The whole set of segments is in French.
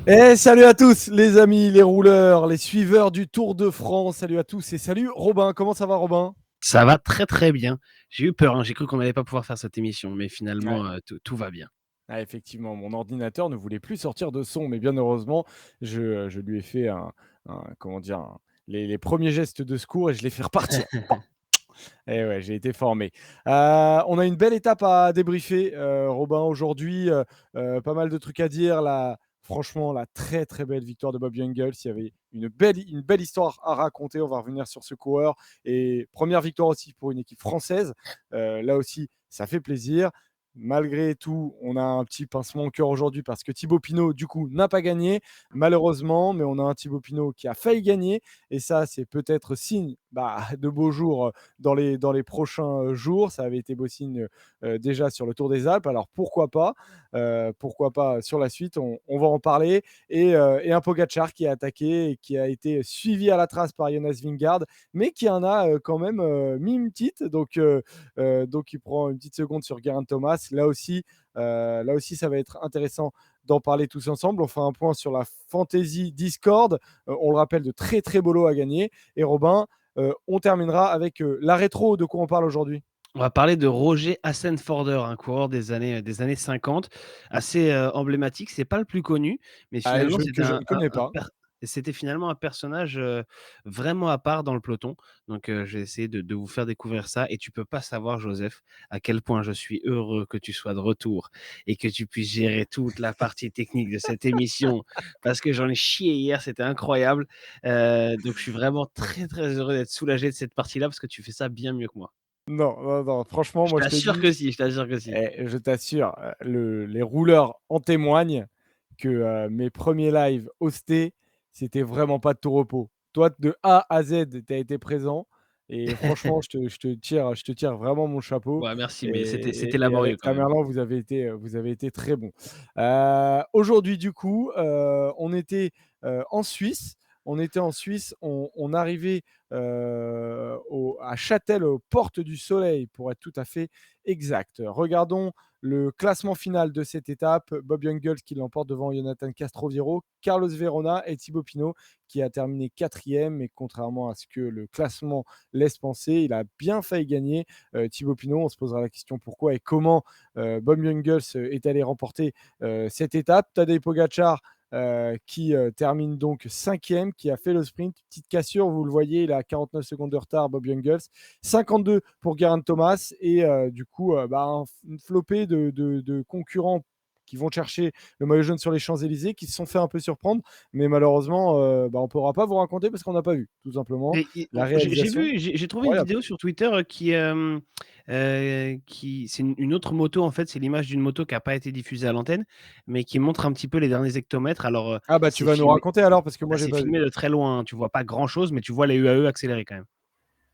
Et salut à tous les amis, les rouleurs, les suiveurs du Tour de France. Salut à tous et salut Robin. Comment ça va Robin? Ça va très très bien. J'ai eu peur, hein, j'ai cru qu'on n'allait pas pouvoir faire cette émission, mais Ouais. finalement, tout va bien. Effectivement, mon ordinateur ne voulait plus sortir de son, mais bien heureusement, je lui ai fait comment dire, les premiers gestes de secours et je l'ai fait repartir. Et ouais, j'ai été formé. On a une belle étape à débriefer, Robin, aujourd'hui. Pas mal de trucs à dire. Franchement, la très très belle victoire de Bob Jungels. Il y avait une belle histoire à raconter. On va revenir sur ce coureur. Et première victoire aussi pour une équipe française. Là aussi, ça fait plaisir. Malgré tout, on a un petit pincement au cœur aujourd'hui parce que Thibaut Pinot, du coup, n'a pas gagné, malheureusement, mais on a un Thibaut Pinot qui a failli gagner. Et ça, c'est peut-être signe de beaux jours dans les prochains jours. Ça avait été beau signe déjà sur le Tour des Alpes. Alors pourquoi pas sur la suite, on va en parler. Et un Pogacar qui a attaqué et qui a été suivi à la trace par Jonas Vingegaard, mais qui en a quand même mis une petite. Donc il prend une petite seconde sur Geraint Thomas. Là aussi, ça va être intéressant d'en parler tous ensemble. On fera un point sur la Fantasy Discord. On le rappelle, de très très beau lot à gagner. Et Robin, on terminera avec la rétro. De quoi on parle aujourd'hui? On va parler de Roger Hassenforder, un coureur des années 50, assez emblématique. C'est pas le plus connu, mais finalement, Que je ne connais pas. c'était finalement un personnage vraiment à part dans le peloton. Donc, je vais essayer de vous faire découvrir ça. Et tu peux pas savoir, Joseph, à quel point je suis heureux que tu sois de retour et que tu puisses gérer toute la partie technique de cette émission, parce que j'en ai chié hier, c'était incroyable. Donc, je suis vraiment très, très heureux d'être soulagé de cette partie-là parce que tu fais ça bien mieux que moi. Non, non, non, franchement, Je moi je te t'assure dis, que si, je t'assure que si. je t'assure, les rouleurs en témoignent que mes premiers lives hostés, c'était vraiment pas de tout repos. Toi, de A à Z, tu as été présent et franchement, je te tire vraiment mon chapeau. Ouais, merci, mais c'était Et laborieux avec quand même. Tamerlan, vous avez été très bons. Aujourd'hui, du coup, on était en Suisse. On arrivait à Châtel, aux Portes du Soleil, pour être tout à fait exact. Regardons le classement final de cette étape. Bob Jungels qui l'emporte devant Jonathan Castroviro, Carlos Verona et Thibaut Pinot qui a terminé quatrième. Mais contrairement à ce que le classement laisse penser, il a bien failli gagner. Thibaut Pinot, on se posera la question pourquoi et comment Bob Jungels est allé remporter cette étape. Tadej Pogacar qui termine donc cinquième, qui a fait le sprint. Petite cassure, vous le voyez, il a 49 secondes de retard, Bob Jungels. 52 pour Geraint Thomas. Et du coup, une flopée de concurrents qui vont chercher le maillot jaune sur les Champs-Élysées, qui se sont fait un peu surprendre. Mais malheureusement, on ne pourra pas vous raconter parce qu'on n'a pas vu, tout simplement. La J'ai réalisation, vu, j'ai trouvé une incroyable. vidéo sur Twitter c'est une autre moto en fait, c'est l'image d'une moto qui n'a pas été diffusée à l'antenne, mais qui montre un petit peu les derniers hectomètres. Alors Ah bah tu c'est vas nous filmé, raconter alors parce que moi j'ai c'est pas vu. filmé de très loin, hein. Tu vois pas grand chose, mais tu vois les UAE accélérés quand même.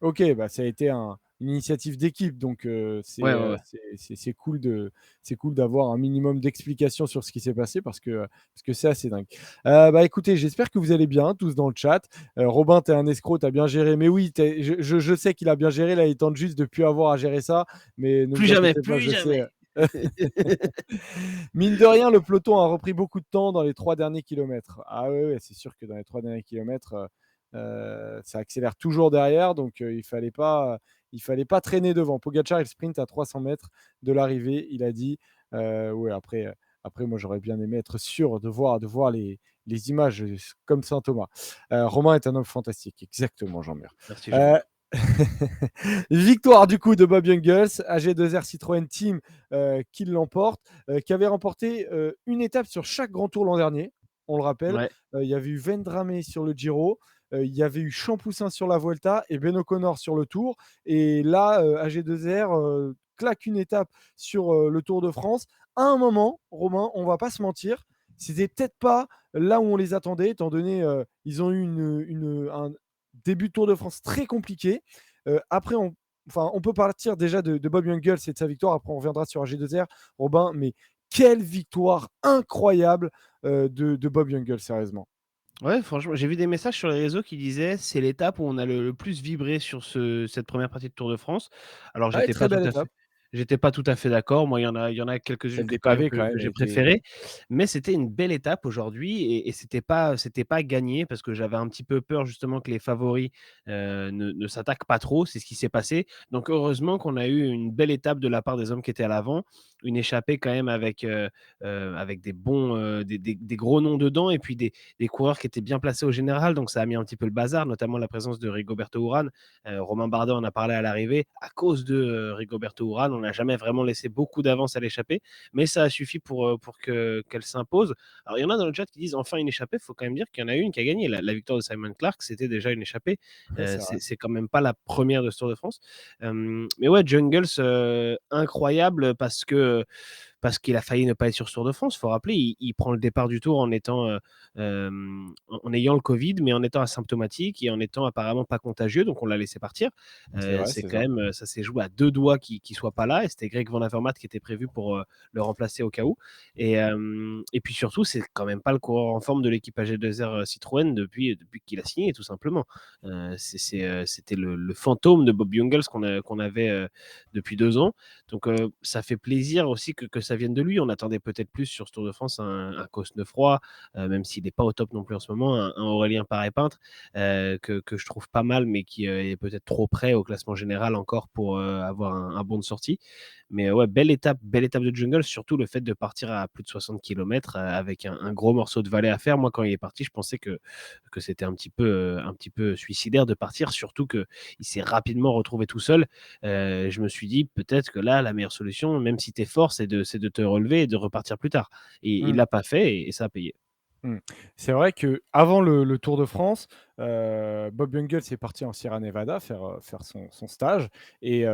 Ok, ça a été une initiative d'équipe, donc Ouais, ouais, ouais. c'est cool d'avoir un minimum d'explications sur ce qui s'est passé parce que c'est assez dingue. Écoutez, j'espère que vous allez bien tous dans le chat. Robin, t'es un escroc, t'as bien géré. Mais oui, je sais qu'il a bien géré. Là, il tente juste de plus avoir à gérer ça. Mais ne Plus vous jamais, inquiétez pas, plus je sais. jamais. Mine de rien, le peloton a repris beaucoup de temps dans les 3 derniers kilomètres. Ah ouais, ouais, c'est sûr que dans les 3 derniers kilomètres, ça accélère toujours derrière, donc il fallait pas traîner devant. Pogacar, il sprint à 300 mètres de l'arrivée, il a dit. Ouais, après, moi, j'aurais bien aimé être sûr de voir les images comme Saint Thomas. Romain est un homme fantastique, exactement, Jean-Mur. Merci Euh, Jean-Mi. Victoire du coup de Bob Jungels, AG2R Citroën Team qui l'emporte, qui avait remporté une étape sur chaque grand tour l'an dernier, on le rappelle. Ouais. Il y avait eu Vendrame sur le Giro, il y avait eu Champoussin sur la Vuelta et Ben O'Connor sur le Tour. Et là, AG2R claque une étape sur le Tour de France. À un moment, Romain, on va pas se mentir, c'était peut-être pas là où on les attendait, étant donné ils ont eu un début de Tour de France très compliqué. Après, on peut partir déjà de Bob Jungels et de sa victoire. Après, on reviendra sur AG2R, Robin. Mais quelle victoire incroyable de Bob Jungels, sérieusement. Ouais, franchement, j'ai vu des messages sur les réseaux qui disaient c'est l'étape où on a le plus vibré sur cette première partie de Tour de France. Alors, Ouais, j'étais très pas tout belle à fait, étape. J'étais pas tout à fait d'accord. Moi, il y en a quelques-unes Celle des quand même pavés que quand que même, elle j'ai était préférées, mais c'était une belle étape aujourd'hui et c'était pas gagné parce que j'avais un petit peu peur justement que les favoris, ne s'attaquent pas trop. C'est ce qui s'est passé. Donc heureusement qu'on a eu une belle étape de la part des hommes qui étaient à l'avant, une échappée quand même avec des bons, des gros noms dedans et puis des coureurs qui étaient bien placés au général, donc ça a mis un petit peu le bazar, notamment la présence de Rigoberto Urán. Romain Bardet en a parlé à l'arrivée. À cause de Rigoberto Urán, on n'a jamais vraiment laissé beaucoup d'avance à l'échappée, mais ça a suffi qu'elle s'impose. Alors, il y en a dans le chat qui disent enfin une échappée. Il faut quand même dire qu'il y en a une qui a gagné. La victoire de Simon Clark, c'était déjà une échappée. ouais, c'est vrai. C'est quand même pas la première de ce Tour de France. Mais ouais, Jungles, incroyable parce qu'il a failli ne pas être sur ce Tour de France. Il faut rappeler, il prend le départ du Tour en ayant le Covid, mais en étant asymptomatique et en étant apparemment pas contagieux, donc on l'a laissé partir. C'est vrai, C'est c'est quand ça. même, ça s'est joué à deux doigts qu'il soit pas là, et c'était Greg Van Avermaet qui était prévu pour le remplacer au cas où. Et puis surtout, c'est quand même pas le coureur en forme de l'équipe AG2R Citroën depuis qu'il a signé, tout simplement. C'était le fantôme de Bob Jungels qu'on avait depuis 2 ans. Donc ça fait plaisir aussi que ça vienne de lui. On attendait peut-être plus sur ce Tour de France un Cosnefroy, même s'il n'est pas au top non plus en ce moment, un Aurélien Paré-Peintre, que je trouve pas mal, mais qui est peut-être trop près au classement général encore pour avoir un bon de sortie. Mais ouais, belle étape de jungle, surtout le fait de partir à plus de 60 km avec un gros morceau de vallée à faire. Moi, quand il est parti, je pensais que c'était un petit peu suicidaire de partir, surtout qu'il s'est rapidement retrouvé tout seul. Je me suis dit peut-être que là, la meilleure solution, même si tu es fort, c'est de te relever et de repartir plus tard. Et il Mmh. l'a pas fait et ça a payé. Mmh. C'est vrai qu'avant le Tour de France, Bob Jungels est parti en Sierra Nevada faire son stage et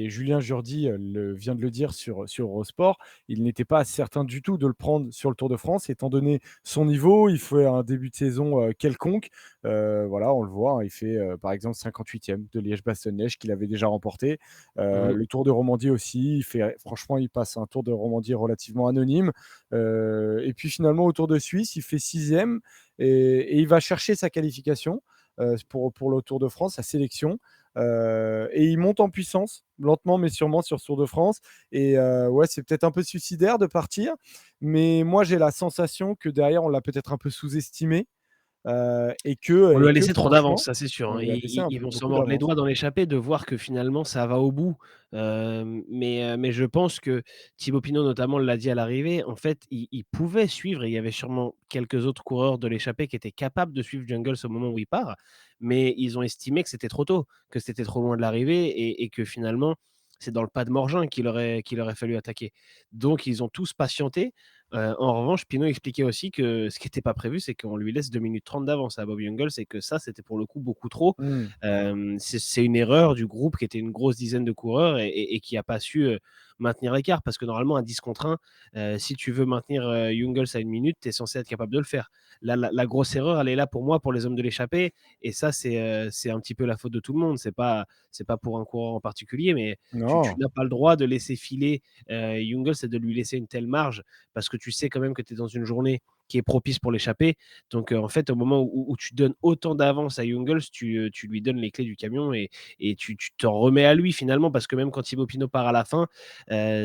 Julien Jourdi, vient de le dire sur Eurosport. Il n'était pas certain du tout de le prendre sur le Tour de France étant donné son niveau. Il fait un début de saison, quelconque. Voilà, on le voit, hein, il fait, par exemple 58e de Liège-Bastogne-Liège qu'il avait déjà remporté. Mmh. Le Tour de Romandie aussi, franchement, il passe un Tour de Romandie relativement anonyme. Et puis finalement, au Tour de Suisse, il fait sixième et il va chercher sa qualification pour le Tour de France, sa sélection. Et il monte en puissance, lentement mais sûrement, sur ce Tour de France. Et ouais, c'est peut-être un peu suicidaire de partir, mais moi j'ai la sensation que derrière, on l'a peut-être un peu sous-estimé On lui et a que laissé trop d'avance, franchement, ça c'est sûr, on hein. lui a laissé un Ils peu vont s'en beaucoup mordre les d'avance. doigts dans l'échappée de voir que finalement ça va au bout. Mais je pense que Thibaut Pinot notamment l'a dit à l'arrivée, en fait, il pouvait suivre et il y avait sûrement quelques autres coureurs de l'échappée qui étaient capables de suivre Jungels au moment où il part, mais ils ont estimé que c'était trop tôt, que c'était trop loin de l'arrivée et que finalement, c'est dans le pas de Morgin qu'il aurait fallu attaquer. Donc ils ont tous patienté. En revanche, Pinot expliquait aussi que ce qui était pas prévu, c'est qu'on lui laisse 2 minutes 30 d'avance à Bob Jungels et que ça, c'était pour le coup beaucoup trop. Mmh. C'est une erreur du groupe qui était une grosse dizaine de coureurs et qui a pas su, maintenir l'écart parce que normalement à 10 contre 1, si tu veux maintenir, Jungels à 1 minute, tu es censé être capable de le faire. Là, la grosse erreur, elle est là pour moi, pour les hommes de l'échappée et ça, c'est un petit peu la faute de tout le monde. C'est pas pour un coureur en particulier, mais tu Non. n'as pas le droit de laisser filer, Jungels et de lui laisser une telle marge parce que tu sais quand même que tu es dans une journée qui est propice pour l'échapper. Donc, en fait, au moment où tu donnes autant d'avance à Jungels, tu lui donnes les clés du camion et tu t'en remets à lui finalement, parce que même quand Thibaut Pinot part à la fin,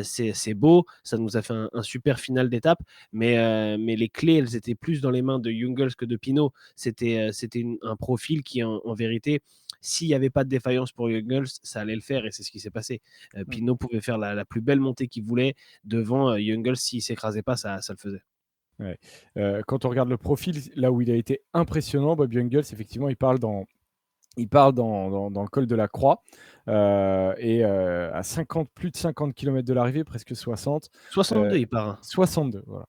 c'est beau, ça nous a fait un super final d'étape, mais les clés, elles étaient plus dans les mains de Jungels que de Pinot. C'était un profil qui, en vérité, s'il n'y avait pas de défaillance pour Jungels, ça allait le faire et c'est ce qui s'est passé. Mmh. Pinot pouvait faire la plus belle montée qu'il voulait devant Jungels, s'il ne s'écrasait pas, ça le faisait. Ouais. Quand on regarde le profil, là où il a été impressionnant, Bob Jungels, effectivement, il part dans le col de la Croix et à 50, plus de 50 km de l'arrivée, presque 60, 62, il part, hein. 62, voilà.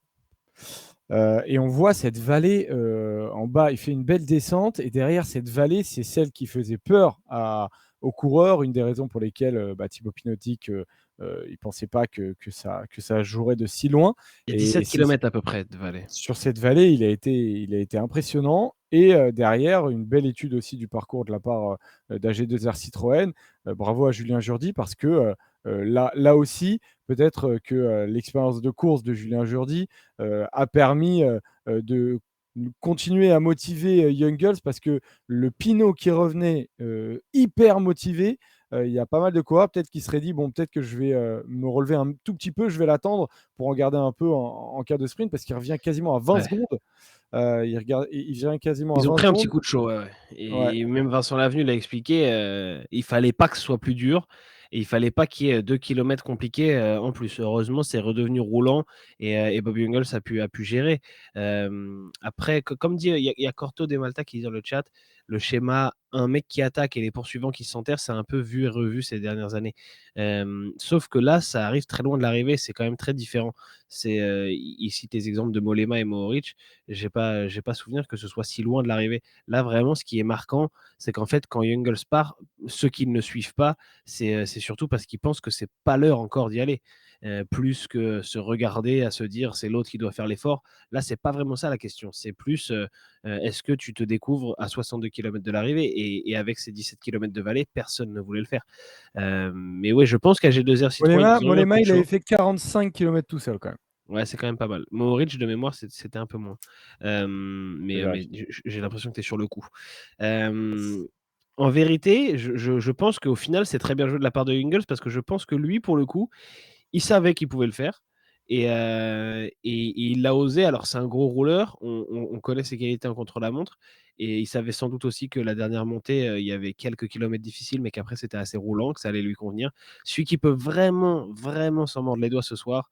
Et on voit cette vallée en bas, il fait une belle descente et derrière cette vallée, c'est celle qui faisait peur aux coureurs. Une des raisons pour lesquelles Thibaut Pinot dit qu'il ne pensait pas que ça jouerait de si loin. Il y a Et 17 c'est kilomètres à peu près de vallée. sur cette vallée, il a été impressionnant et derrière, une belle étude aussi du parcours de la part, d'AG2R Citroën. Bravo à Julien Jourdi parce que, là aussi, peut-être, que, l'expérience de course de Julien Jourdi, a permis, de continuer à motiver, Jungels parce que le Pinot qui revenait, hyper motivé, il y a pas mal de coureurs peut-être qui seraient dit: «Bon, peut-être que je vais, me relever un tout petit peu, je vais l'attendre pour en garder un peu en cas de sprint», parce qu'il revient quasiment à 20 Ouais. secondes. Il vient quasiment à Ils ont 20 pris un petit secondes. coup de chaud, ouais, ouais, Ouais. et même Vincent Lavenu l'a expliqué, il fallait pas que ce soit plus dur et il fallait pas qu'il y ait 2 kilomètres compliqués, en plus. Heureusement, c'est redevenu roulant et Bob Jungels a pu gérer. Après, comme dit, il y a Corto de Malta qui dit dans le chat: «Le schéma, un mec qui attaque et les poursuivants qui s'enterrent, c'est un peu vu et revu ces dernières années». Sauf que là, ça arrive très loin de l'arrivée, c'est quand même très différent. Il cite les exemples de Mollema et Mohoric. J'ai pas souvenir que ce soit si loin de l'arrivée. Là, vraiment, ce qui est marquant, c'est qu'en fait, quand Jungels part, ceux qui ne le suivent pas, c'est surtout parce qu'ils pensent que c'est pas l'heure encore d'y aller. Plus que se regarder à se dire: «C'est l'autre qui doit faire l'effort». Là, c'est pas vraiment ça la question. C'est plus, est-ce que tu te découvres à 62 kilomètres de l'arrivée? Et avec ces 17 kilomètres de vallée, personne ne voulait le faire. Mais ouais, je pense qu'AG2R Citroën, ils ont eu un coup Mollema, de il avait chaud. fait 45 kilomètres tout seul quand même. Ouais, c'est quand même pas mal. Mohoric, de mémoire, c'était un peu moins. Je Mais vérifie. j'ai l'impression que tu es sur le coup. Hem, En vérité, je pense qu'au final, c'est très bien joué de la part de Ingles parce que je pense que lui, pour le coup, il savait qu'il pouvait le faire et il l'a osé. Alors, c'est un gros rouleur, on connaît ses qualités en contre-la-montre et il savait sans doute aussi que la dernière montée, il y avait quelques kilomètres difficiles, mais qu'après c'était assez roulant, que ça allait lui convenir. Celui qui peut vraiment, vraiment s'en mordre les doigts ce soir,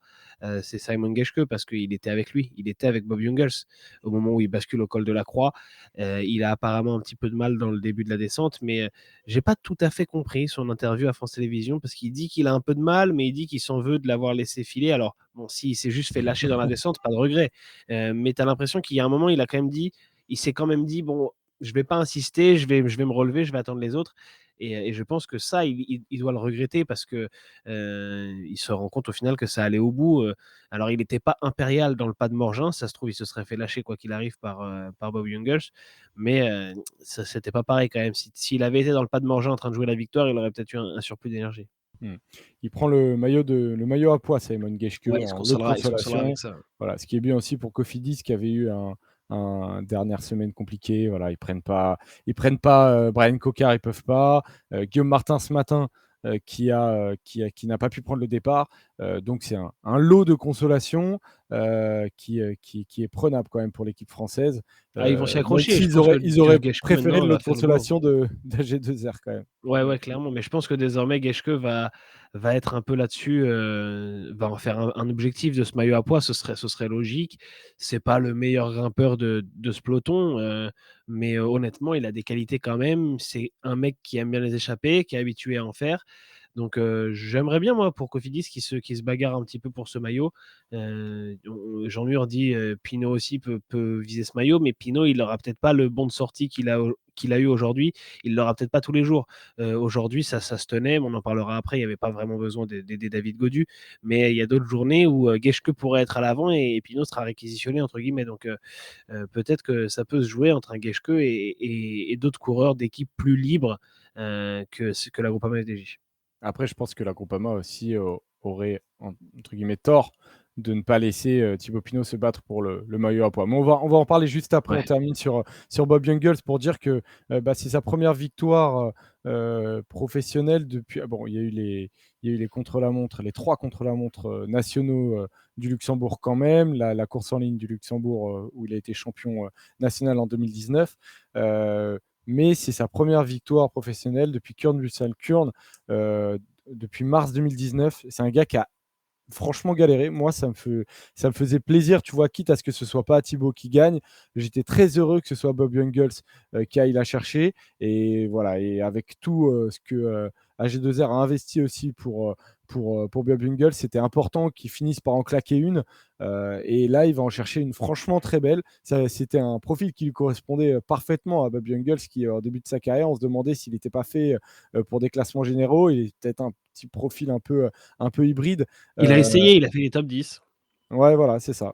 c'est Simon Geschke parce qu'il était avec lui. Il était avec Bob Jungels au moment où il bascule au col de la Croix. Il a apparemment un petit peu de mal dans le début de la descente, mais j'ai pas tout à fait compris son interview à France Télévisions parce qu'il dit qu'il a un peu de mal, mais il dit qu'il s'en veut de l'avoir laissé filer. Alors, bon, s'il s'est juste fait lâcher dans la descente, pas de regret. Mais tu as l'impression qu'il y a un moment, il s'est quand même dit: «Bon, je vais pas insister, je vais me relever, je vais attendre les autres». Et je pense que ça, il doit le regretter parce que il se rend compte au final que ça allait au bout. Alors, il n'était pas impérial dans le pas de Morgin, ça se trouve, il se serait fait lâcher quoi qu'il arrive par Bob Jungels, mais ça c'était pas pareil quand même. S'il avait été dans le pas de Morgin en train de jouer la victoire, il aurait peut-être eu un surplus d'énergie. Mmh. Il prend le maillot à poids, Simon Geschke, Ouais, en lot de il se consolera consolation. avec ça. Voilà, ce qui est bien aussi pour Cofidis qui avait eu dernière semaine compliquée. Voilà, ils prennent pas Brian Cocard, ils peuvent pas. Guillaume Martin ce matin, qui n'a pas pu prendre le départ. Donc c'est un lot de consolation qui est prenable quand même pour l'équipe française. Ah, ils vont s'y Même accrocher et je s'ils pense auraient, que ils auraient Geschke préféré maintenant le lot va de faire le boulot. consolation d'AG2R quand même. Ouais, ouais, clairement, mais je pense que désormais Geschke va être un peu là-dessus, va en faire un objectif de ce maillot à pois, ce serait logique. C'est pas le meilleur grimpeur de ce peloton, mais honnêtement, il a des qualités quand même. C'est un mec qui aime bien les échappées, qui est habitué à en faire. Donc j'aimerais bien moi pour Cofidis qui se bagarre un petit peu pour ce maillot. Jean Mur dit, Pinot aussi peut viser ce maillot, mais Pinot, il aura peut-être pas le bon de sortie qu'il a eu aujourd'hui. Il l'aura peut-être pas tous les jours. Aujourd'hui, ça se tenait, mais on en parlera après. Il n'y avait pas vraiment besoin d'aider David Godu. Mais il y a d'autres journées où Geschke pourrait être à l'avant et Pinot sera réquisitionné, entre guillemets. Donc peut-être que ça peut se jouer entre un Geschke et d'autres coureurs d'équipes plus libres que la Groupama FDJ. Après, je pense que la Groupama aussi aurait, entre guillemets, tort de ne pas laisser Thibaut Pinot se battre pour le maillot à pois. Mais on va en parler juste après. On Ouais. termine sur Bob Jungels pour dire que c'est sa première victoire professionnelle depuis. Bon, il y a eu les contre-la-montre, les 3 contre-la-montre nationaux du Luxembourg quand même, la course en ligne du Luxembourg où il a été champion national en 2019. Mais c'est sa première victoire professionnelle depuis Kurn Bussal Kurn, depuis mars 2019. C'est un gars qui a franchement galéré. Moi, ça me faisait plaisir, tu vois, quitte à ce que ce soit pas Thibaut qui gagne. J'étais très heureux que ce soit Bob Jungels qui aille la chercher. Et voilà, et avec tout ce que AG2R a investi aussi pour Bob Jungels, c'était important qu'il finisse par en claquer une. Et là, il va en chercher une franchement très belle. C'était un profil qui lui correspondait parfaitement à Bob Jungels, qui, au début de sa carrière, on se demandait s'il n'était pas fait pour des classements généraux. Il est peut-être un petit profil un peu hybride. Il a Euh, essayé, il a fait les top 10. ouais, voilà, c'est ça.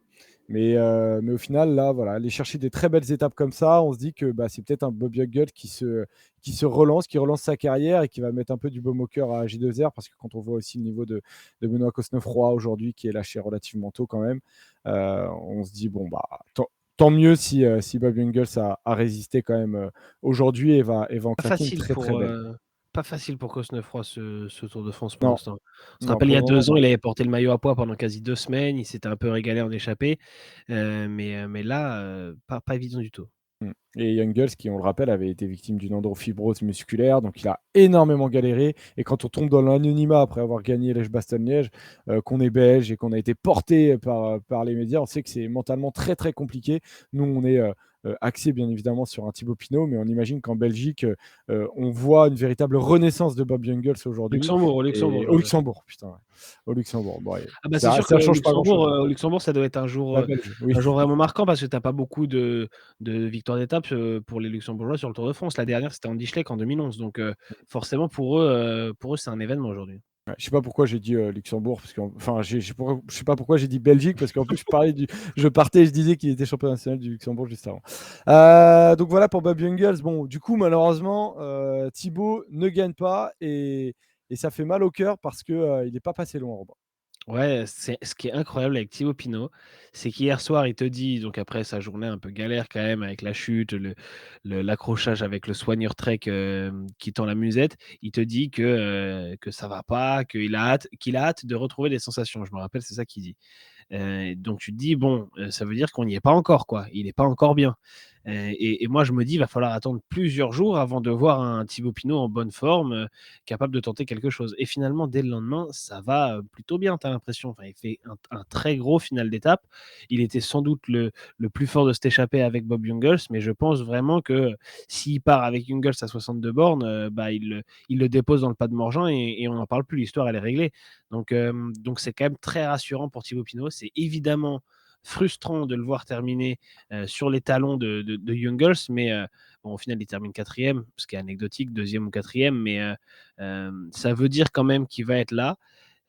Mais au final, là, voilà, aller chercher des très belles étapes comme ça, on se dit que c'est peut-être un Bob Jungels qui se relance, qui relance sa carrière et qui va mettre un peu du baume au cœur à J2R, parce que quand on voit aussi le niveau de Benoît Cosnefroy aujourd'hui, qui est lâché relativement tôt quand même, on se dit, bon, bah, tant mieux si Bob Jungels a résisté quand même aujourd'hui et va en Pas claquer une facile très très pour, belle. pas facile pour Cosnefroy ce Tour de France pour Non, l'instant. On se non, rappelle il pour y le a moment, 2 ans, non. il avait porté le maillot à pois pendant quasi 2 semaines, il s'était un peu régalé en échappée, mais là, pas évident du tout. Mmh. Et Young Girls qui, on le rappelle, avait été victime d'une endofibrose musculaire, donc il a énormément galéré. Et quand on tombe dans l'anonymat après avoir gagné Liège-Bastogne-Liège, qu'on est belge et qu'on a été porté par les médias, on sait que c'est mentalement très très compliqué. Nous, on est axé bien évidemment sur un Thibaut Pinot, mais on imagine qu'en Belgique, on voit une véritable renaissance de Bob Jungels aujourd'hui. Au Luxembourg, Et je au rappelle. Luxembourg, putain, ouais. Au Luxembourg. Bon, et Ah bah, c'est ça sûr que ça change pas grand-chose, hein. Au Luxembourg, ça doit être La Belge, oui. un jour vraiment marquant parce que tu as pas beaucoup de victoires d'étapes, pour les Luxembourgeois sur le Tour de France. La dernière, c'était Andy Schleck en 2011, donc forcément pour eux, c'est un événement aujourd'hui. Ouais, je sais pas pourquoi j'ai dit Luxembourg, parce que, enfin, je sais pas pourquoi j'ai dit Belgique, parce qu'en plus je partais et je disais qu'il était champion national du Luxembourg juste avant. Donc voilà pour Bob Jungels. Bon, du coup, malheureusement, Thibaut ne gagne pas et ça fait mal au cœur parce que il n'est pas passé loin, Robin. Ouais, c'est ce qui est incroyable avec Thibaut Pinot, c'est qu'hier soir, il te dit donc après sa journée un peu galère quand même avec la chute, l'accrochage avec le soigneur Trek, qui tend la musette, il te dit que ça va pas, qu'il a hâte de retrouver des sensations. Je me rappelle, c'est ça qu'il dit. Donc tu te dis: «Bon, ça veut dire qu'on n'y est pas encore, quoi. Il est pas encore bien». Et moi je me dis: «Il va falloir attendre plusieurs jours avant de voir un Thibaut Pinot en bonne forme, capable de tenter quelque chose». Et finalement, dès le lendemain, ça va, plutôt bien, tu as l'impression. Enfin, il fait un très gros final d'étape. Il était sans doute le plus fort de cette échappée avec Bob Jungels, mais je pense vraiment que s'il part avec Jungels à 62 bornes, bah, il le dépose dans le pas de Morjan et on n'en parle plus, l'histoire elle est réglée. Donc c'est quand même très rassurant pour Thibaut Pinot. C'est évidemment frustrant de le voir terminer sur les talons de Jungels, mais bon, au final, il termine quatrième, ce qui est anecdotique, deuxième ou quatrième, mais ça veut dire quand même qu'il va être là.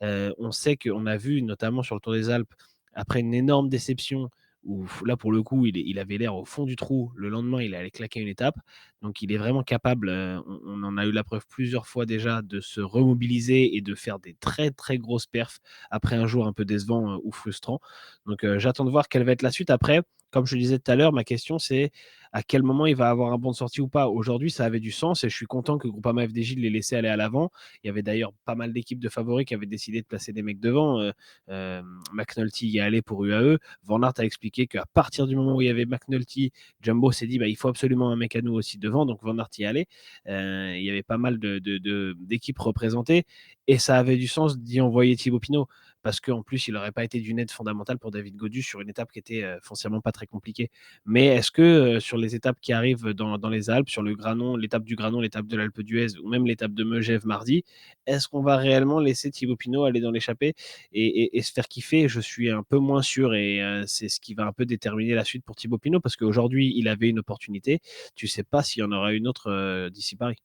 On sait qu'on a vu, notamment sur le Tour des Alpes, après une énorme déception, où là, pour le coup, il avait l'air au fond du trou. Le lendemain, il allait claquer une étape. Donc, il est vraiment capable, on en a eu la preuve plusieurs fois déjà, de se remobiliser et de faire des très, très grosses perfs après un jour un peu décevant ou frustrant. Donc, j'attends de voir quelle va être la suite. Après, comme je le disais tout à l'heure, ma question, c'est à quel moment il va avoir un bon de sortie ou pas. Aujourd'hui, ça avait du sens et je suis content que Groupama FDJ l'ait laissé aller à l'avant. Il y avait d'ailleurs pas mal d'équipes de favoris qui avaient décidé de placer des mecs devant. McNulty y est allé pour UAE. Van Aert a expliqué qu'à partir du moment où il y avait McNulty, Jumbo s'est dit bah, il faut absolument un mec à nous aussi devant. Donc Van Aert y est allé. Il y avait pas mal d'équipes représentées et ça avait du sens d'y envoyer Thibaut Pinot parce qu'en plus, il n'aurait pas été d'une aide fondamentale pour David Gaudu sur une étape qui était foncièrement pas très compliquée. Mais est-ce que sur les étapes qui arrivent dans les Alpes, sur le Granon, l'étape du Granon, l'étape de l'Alpe d'Huez ou même l'étape de Megève mardi, est-ce qu'on va réellement laisser Thibaut Pinot aller dans l'échappée et se faire kiffer? Je suis un peu moins sûr et c'est ce qui va un peu déterminer la suite pour Thibaut Pinot parce qu'aujourd'hui, il avait une opportunité. Tu sais pas s'il y en aura une autre d'ici Paris.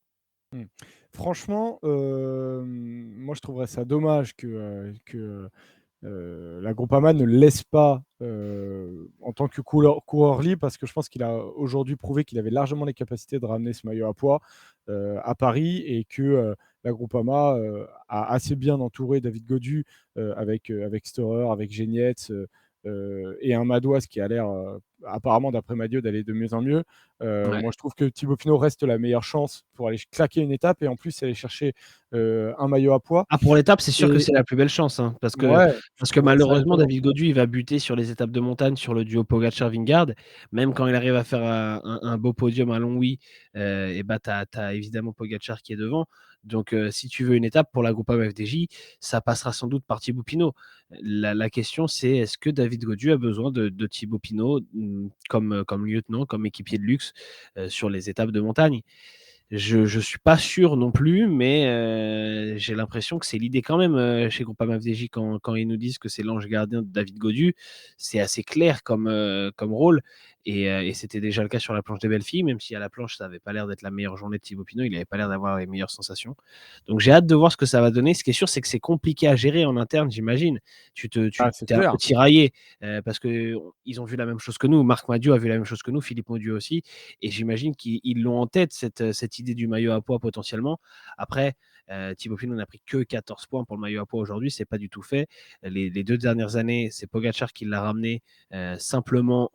Mmh. Franchement, moi je trouverais ça dommage que la Groupama ne le laisse pas en tant que coureur libre parce que je pense qu'il a aujourd'hui prouvé qu'il avait largement les capacités de ramener ce maillot à poids à Paris et que la Groupama a assez bien entouré David Godu avec Storer, avec Genietz et un Madouas qui a l'air apparemment d'après Madio d'aller de mieux en mieux. Ouais. Moi je trouve que Thibaut Pinot reste la meilleure chance pour aller claquer une étape et en plus aller chercher un maillot à poids. Ah, pour l'étape, c'est sûr que Et c'est la plus belle chance, hein, ouais, je parce que trouverais ça malheureusement, étonnant. David Gaudu, il va buter sur les étapes de montagne sur le duo Pogacar-Vingegaard. Même quand il arrive à faire un beau podium à Longwy, et bah, tu as évidemment Pogacar qui est devant. Donc, si tu veux une étape pour la Groupama FDJ, ça passera sans doute par Thibaut Pinot. La question, c'est est-ce que David Gaudu a besoin de Thibaut Pinot, comme lieutenant, comme équipier de luxe, sur les étapes de montagne? Je suis pas sûr non plus, mais j'ai l'impression que c'est l'idée quand même, chez Groupama FDJ quand ils nous disent que c'est l'ange gardien de David Gaudu. C'est assez clair comme rôle et c'était déjà le cas sur la planche des Belles-Filles, même si à la planche, ça avait pas l'air d'être la meilleure journée de Thibaut Pinot, il avait pas l'air d'avoir les meilleures sensations. Donc j'ai hâte de voir ce que ça va donner. Ce qui est sûr, c'est que c'est compliqué à gérer en interne, j'imagine. Tu Ah, c'est es un peu clair. tiraillé, parce qu'ils ont vu la même chose que nous. Marc Madiot a vu la même chose que nous, Philippe Maudieu aussi et j'imagine qu'ils l'ont en tête, cette idée du maillot à poids potentiellement. Après, Thibaut Pinot n'a pris que 14 points pour le maillot à poids aujourd'hui, c'est pas du tout fait. Les 2 dernières années, c'est Pogacar qui l'a ramené simplement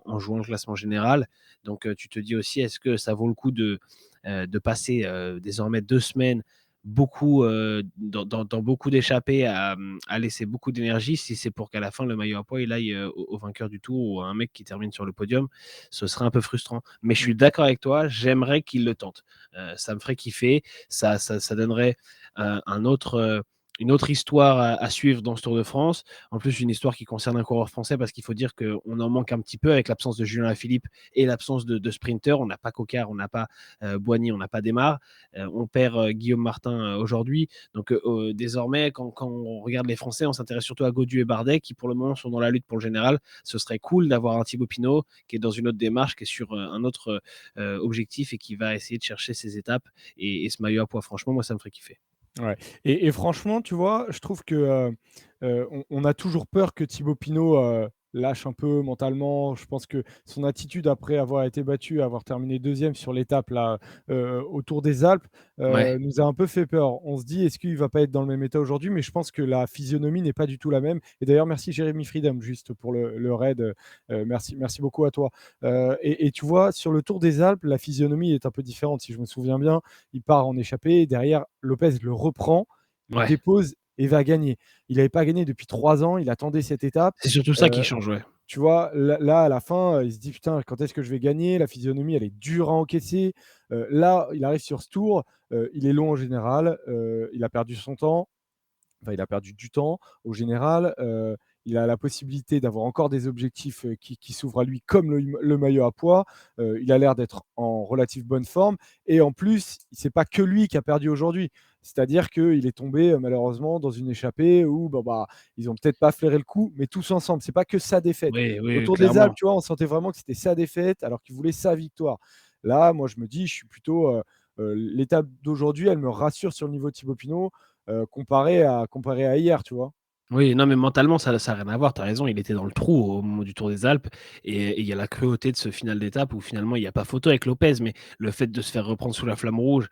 en jouant le classement général. Donc, tu te dis aussi, est-ce que ça vaut le coup de passer désormais 2 semaines beaucoup dans beaucoup d'échappées à laisser beaucoup d'énergie, si c'est pour qu'à la fin le maillot à poids il aille au vainqueur du tour ou à un mec qui termine sur le podium, ce serait un peu frustrant. Mais je Mmh. suis d'accord avec toi, j'aimerais qu'il le tente. Ça me ferait kiffer, ça donnerait un autre, une autre histoire à suivre dans ce Tour de France. En plus, une histoire qui concerne un coureur français, parce qu'il faut dire qu'on en manque un petit peu avec l'absence de Julien Lafilippe et l'absence de sprinters. On n'a pas Coquard, on n'a pas Boigny, on n'a pas Desmar. On perd Guillaume Martin aujourd'hui. Donc, désormais, quand on regarde les Français, on s'intéresse surtout à Gaudu et Bardet, qui pour le moment sont dans la lutte pour le général. Ce serait cool d'avoir un Thibaut Pinot qui est dans une autre démarche, qui est sur un autre objectif et qui va essayer de chercher ses étapes et ce maillot à poids. Franchement, moi, ça me ferait kiffer. Ouais, et franchement, tu vois, je trouve que, on a toujours peur que Thibaut Pinot, lâche un peu mentalement. Je pense que son attitude après avoir été battu, avoir terminé deuxième sur l'étape là, au Tour des Alpes, Ouais, nous a un peu fait peur. On se dit: «Est-ce qu'il va pas être dans le même état aujourd'hui?» Mais je pense que la physionomie n'est pas du tout la même, et d'ailleurs merci Jérémy Freedom juste pour le raid, merci beaucoup à toi. Et tu vois, sur le Tour des Alpes, la physionomie est un peu différente. Si je me souviens bien, il part en échappée et derrière Lopez le reprend, le ouais. dépose et va gagner. Il n'avait pas gagné depuis 3 ans, il attendait cette étape. C'est surtout ça qui Heu, change, ouais. Tu vois, là, à la fin, il se dit: «Putain, quand est-ce que je vais gagner?» La physionomie, elle est dure à encaisser. Là, il arrive sur ce tour, il est long en général, il a perdu son temps. Enfin, il a perdu du temps au général. Il a la possibilité d'avoir encore des objectifs qui s'ouvrent à lui, comme le maillot à poids. Il a l'air d'être en relative bonne forme. Et en plus, c'est pas que lui qui a perdu aujourd'hui. C'est-à-dire qu'il est tombé malheureusement dans une échappée où bah, ils ont peut-être pas flairé le coup, mais tous ensemble. C'est pas que sa défaite. Oui, oui, Autour des Alpes, clairement. tu vois, on sentait vraiment que c'était sa défaite alors qu'il voulait sa victoire. Là, moi, je me dis, je suis plutôt. L'étape d'aujourd'hui, elle me rassure sur le niveau de Thibaut Pinot, comparé à hier, tu vois? Oui, non, mais mentalement, ça a rien à voir. Tu as raison, il était dans le trou au moment du Tour des Alpes et il y a la cruauté de ce final d'étape où finalement il y a pas photo avec Lopez, mais le fait de se faire reprendre sous la flamme rouge,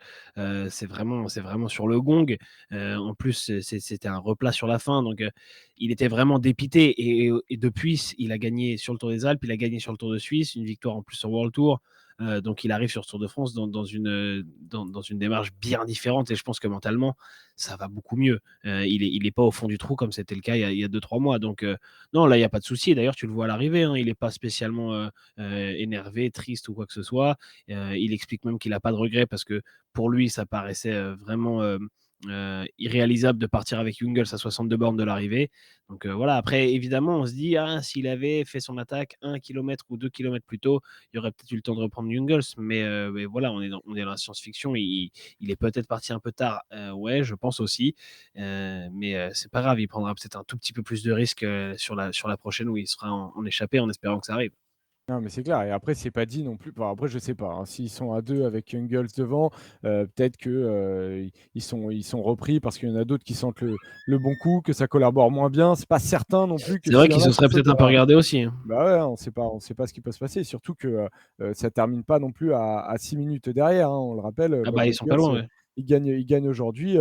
c'est vraiment sur le gong. En plus, c'était un replat sur la fin, donc il était vraiment dépité et depuis, il a gagné sur le Tour des Alpes, il a gagné sur le Tour de Suisse, une victoire en plus sur World Tour. Donc il arrive sur ce Tour de France dans une démarche bien différente et je pense que mentalement, ça va beaucoup mieux. Il est pas au fond du trou comme c'était le cas il y a 2-3 mois. Donc, non, là, il y a pas de souci. Et d'ailleurs, tu le vois à l'arrivée, hein, il est pas spécialement, énervé, triste ou quoi que ce soit. Il explique même qu'il a pas de regrets parce que pour lui, ça paraissait, vraiment, irréalisable de partir avec Jungels à 62 bornes de l'arrivée. Donc, voilà. Après, évidemment, on se dit: «Ah, s'il avait fait son attaque 1 kilomètre ou 2 kilomètres plus tôt, il y aurait peut-être eu le temps de reprendre Jungels». Mais voilà, on est dans la science-fiction. Il est peut-être parti un peu tard, ouais, je pense aussi. Mais c'est pas grave, il prendra peut-être un tout petit peu plus de risques sur la prochaine où il sera en échappée en espérant que ça arrive. Non, mais c'est clair, et après c'est pas dit non plus, enfin, après je sais pas, hein, s'ils sont à 2 avec Jungels devant, peut-être que, ils sont repris parce qu'il y en a d'autres qui sentent le bon coup, que ça collabore moins bien. C'est pas certain non plus que C'est vrai s'il y qu'il en a se qui serait sautent peut-être un peu à. regardé aussi, hein. Bah, ouais, on sait pas ce qui peut se passer, surtout que, ça termine pas non plus à 6 minutes derrière, hein. On le rappelle, Ah Bob bah, ils sont pas Jungels, loin, ouais. il gagne aujourd'hui,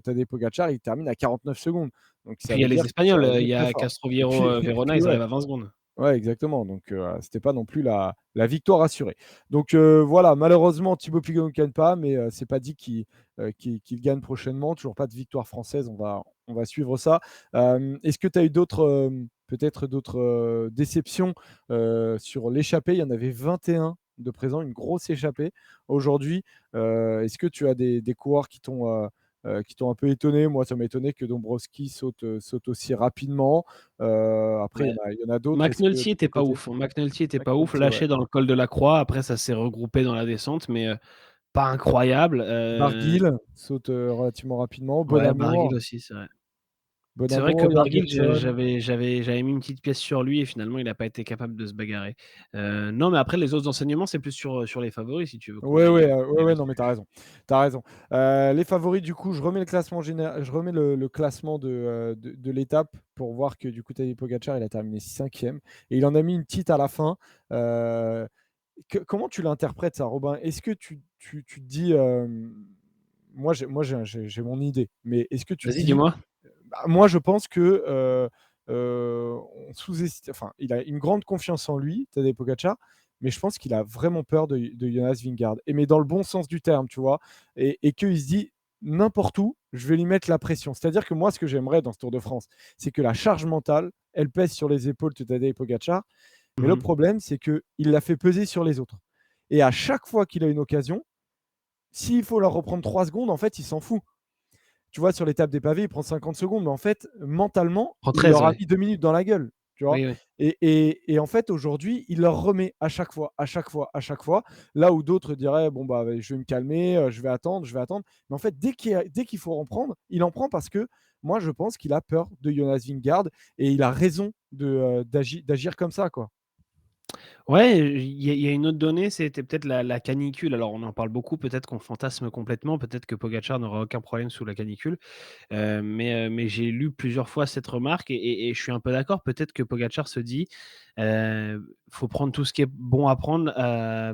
Tadej Pogačar, il termine à 49 secondes. Donc Puis ça il y a veut les dire que ça Espagnols, va il jouer y très a fort. Et Castroviejo, puis et Verona, puis ils ouais. arrivent à 20 secondes. Ouais, exactement, donc c'était pas non plus la victoire assurée. Donc voilà, malheureusement, Thibaut Pinot ne gagne pas, mais c'est pas dit qu'il gagne prochainement. Toujours pas de victoire française, on va suivre ça. Est-ce que tu as eu d'autres, peut-être d'autres, déceptions, sur l'échappée? Il y en avait 21 de présents, une grosse échappée aujourd'hui. Est-ce que tu as des coureurs qui t'ont un peu étonné? Moi, ça m'a étonné que Dombrowski saute aussi rapidement. Après, il y Ouais. en a il y en a d'autres. Est-ce que de McNulty était ton pas côté? ouf, hein. McNulty était pas ouf, McNulty, ouais. lâché dans le col de la Croix. Après, ça s'est regroupé dans la descente, mais pas incroyable. Barguil saute, relativement rapidement. Ouais, Bonnamour Barguil aussi, c'est vrai. C'est vrai que Bonnamour, Barguil, Jorgenson. j'avais mis une petite pièce sur lui et finalement, il a pas été capable de se bagarrer. Non, mais après les autres enseignements, c'est plus sur les favoris si tu veux qu'on Ouais, aille, ouais, qu'on ouais, aille ouais, non, mais là-dessus. tu as raison. Tu as raison. Les favoris, du coup, je remets le classement de l'étape pour voir que, du coup, Tadej Pogačar, il a terminé 5e et il en a mis une petite à la fin. Heu, Comment tu l'interprètes ça, Robin? Est-ce que tu te dis, moi j'ai mon idée, mais est-ce que tu te Vas-y, dis. dis-moi? Bah, moi, je pense que, on sous-estime, enfin, il a une grande confiance en lui, Tadej Pogacar, mais je pense qu'il a vraiment peur de Jonas Vingegaard. Et mais dans le bon sens du terme, tu vois, et qu'il se dit n'importe où, je vais lui mettre la pression. C'est-à-dire que moi, ce que j'aimerais dans ce Tour de France, c'est que la charge mentale, elle pèse sur les épaules de Tadej Pogacar. Mais le Mmh. problème, c'est qu'il l'a fait peser sur les autres. Et à chaque fois qu'il a une occasion, s'il faut leur reprendre 3 secondes, en fait, il s'en fout. Tu vois, sur l'étape des pavés, il prend 50 secondes, mais en fait, mentalement, Prend il 13, leur a ouais. mis 2 minutes dans la gueule, tu vois. Oui, oui. Et en fait, aujourd'hui, il leur remet à chaque fois, à chaque fois, à chaque fois. Là où d'autres diraient, bon, bah, je vais me calmer, je vais attendre, je vais attendre. Mais en fait, dès qu'il faut en prendre, il en prend parce que moi, je pense qu'il a peur de Jonas Vingegaard et il a raison d'agir comme ça, quoi. Ouais, il y a une autre donnée, c'était peut-être la canicule. Alors on en parle beaucoup, peut-être qu'on fantasme complètement, peut-être que Pogacar n'aura aucun problème sous la canicule. Mais j'ai lu plusieurs fois cette remarque et je suis un peu d'accord. Peut-être que Pogacar se dit, «Faut prendre tout ce qui est bon à prendre,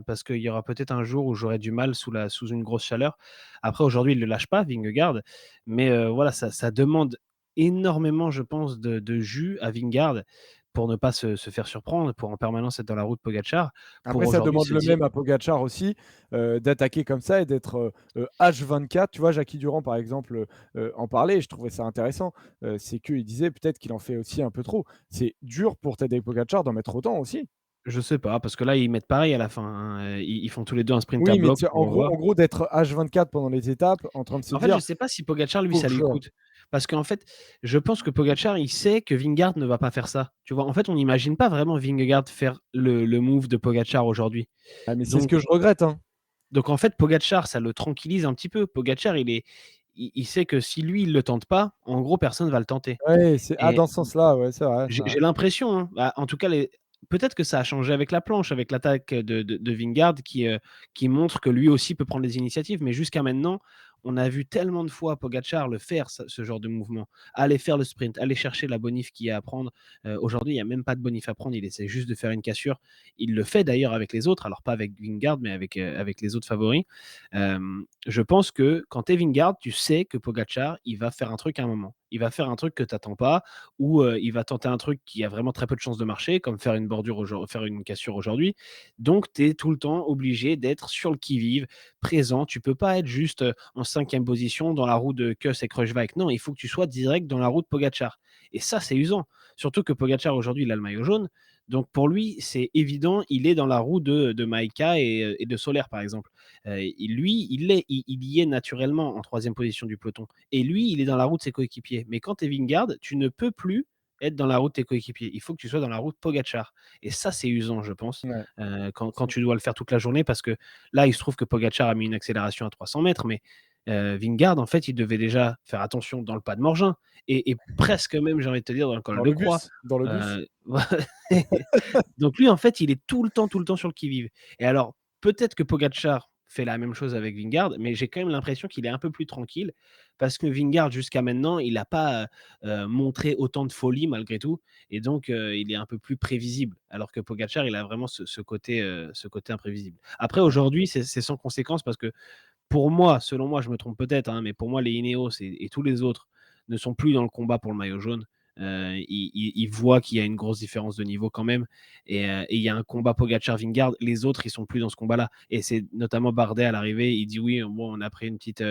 parce qu'il y aura peut-être un jour où j'aurai du mal sous une grosse chaleur». Après aujourd'hui, il ne le lâche pas, Vingegaard, mais voilà, ça demande énormément, je pense, de jus à Vingegaard pour ne pas se faire surprendre, pour en permanence être dans la roue de Pogacar, pour Après, ça aujourd'hui demande se le dire même à Pogacar aussi, d'attaquer comme ça et d'être, H24. Tu vois, Jackie Durand, par exemple, en parlait et je trouvais ça intéressant. C'est qu'il disait peut-être qu'il en fait aussi un peu trop. C'est dur pour Tadej Pogacar d'en mettre autant aussi. je sais pas, parce que là, ils mettent pareil à la fin, hein, ils font tous les 2 un sprint à Oui, mais bloc tu pour revoir. en gros d'être H24 pendant les étapes, en train de se En fait, je dire: sais pas si Pogacar, lui, «Faut ça que lui je». coûte. Parce qu'en fait, je pense que Pogacar, il sait que Vingegaard ne va pas faire ça. Tu vois? En fait, on n'imagine pas vraiment Vingegaard faire le move de Pogacar aujourd'hui. Ah mais c'est ce Donc que je regrette, hein. donc en fait, Pogacar, ça le tranquillise un petit peu. Pogacar, il sait que si lui, il le tente pas, en gros, personne va le tenter. Ouais, Et dans ce sens-là, ouais, c'est vrai, c'est j'ai vrai. j'ai l'impression, hein, bah, en tout cas, peut-être que ça a changé avec la planche, avec l'attaque de Vingegaard qui montre que lui aussi peut prendre les initiatives. Mais jusqu'à maintenant, on a vu tellement de fois Pogacar le faire, ce genre de mouvement. Aller faire le sprint, aller chercher la bonif qu'il y a à prendre. Aujourd'hui, il y a même pas de bonif à prendre, il essaie juste de faire une cassure. Il le fait d'ailleurs avec les autres, alors pas avec Vingegaard, mais avec les autres favoris. Je pense que quand tu es Vingegaard, tu sais que Pogacar, il va faire un truc à un moment. Il va faire un truc que tu attends pas ou il va tenter un truc qui a vraiment très peu de chances de marcher, comme faire une cassure aujourd'hui. Donc, tu es tout le temps obligé d'être sur le qui-vive, présent. Tu peux pas être juste en cinquième position dans la roue de Kuss et Kruijswijk. Non, il faut que tu sois direct dans la roue de Pogacar. Et ça, c'est usant. Surtout que Pogacar, aujourd'hui, il a le maillot jaune. Donc, pour lui, c'est évident, il est dans la roue de Maïka et de Soler, par exemple. Lui, il y est naturellement en troisième position du peloton. Et lui, il est dans la roue de ses coéquipiers. Mais quand tu es Vingegaard, tu ne peux plus être dans la roue de tes coéquipiers. Il faut que tu sois dans la roue de Pogacar. Et ça, c'est usant, je pense, Ouais. quand tu dois le faire toute la journée, parce que là, il se trouve que Pogacar a mis une accélération à 300 mètres, mais Vingegaard, en fait, il devait déjà faire attention dans le pas de Morgin et presque même, j'ai envie de te dire, dans le col Dans de le Croix. bus, dans le bus. Donc lui, en fait, il est tout le temps sur le qui-vive. Et alors, peut-être que Pogacar fait la même chose avec Vingegaard, mais j'ai quand même l'impression qu'il est un peu plus tranquille parce que Vingegaard, jusqu'à maintenant, il n'a pas, montré autant de folie malgré tout et donc il est un peu plus prévisible. Alors que Pogacar, il a vraiment ce côté imprévisible. Après aujourd'hui, c'est sans conséquence parce que pour moi, selon moi, je me trompe peut-être, hein, mais pour moi, les Ineos et tous les autres ne sont plus dans le combat pour le maillot jaune. Ils voient qu'il y a une grosse différence de niveau quand même et il y a un combat Pogacar-Vingegaard. Les autres, ils sont plus dans ce combat-là et c'est notamment Bardet à l'arrivée, il dit: «Oui, bon, on a pris une petite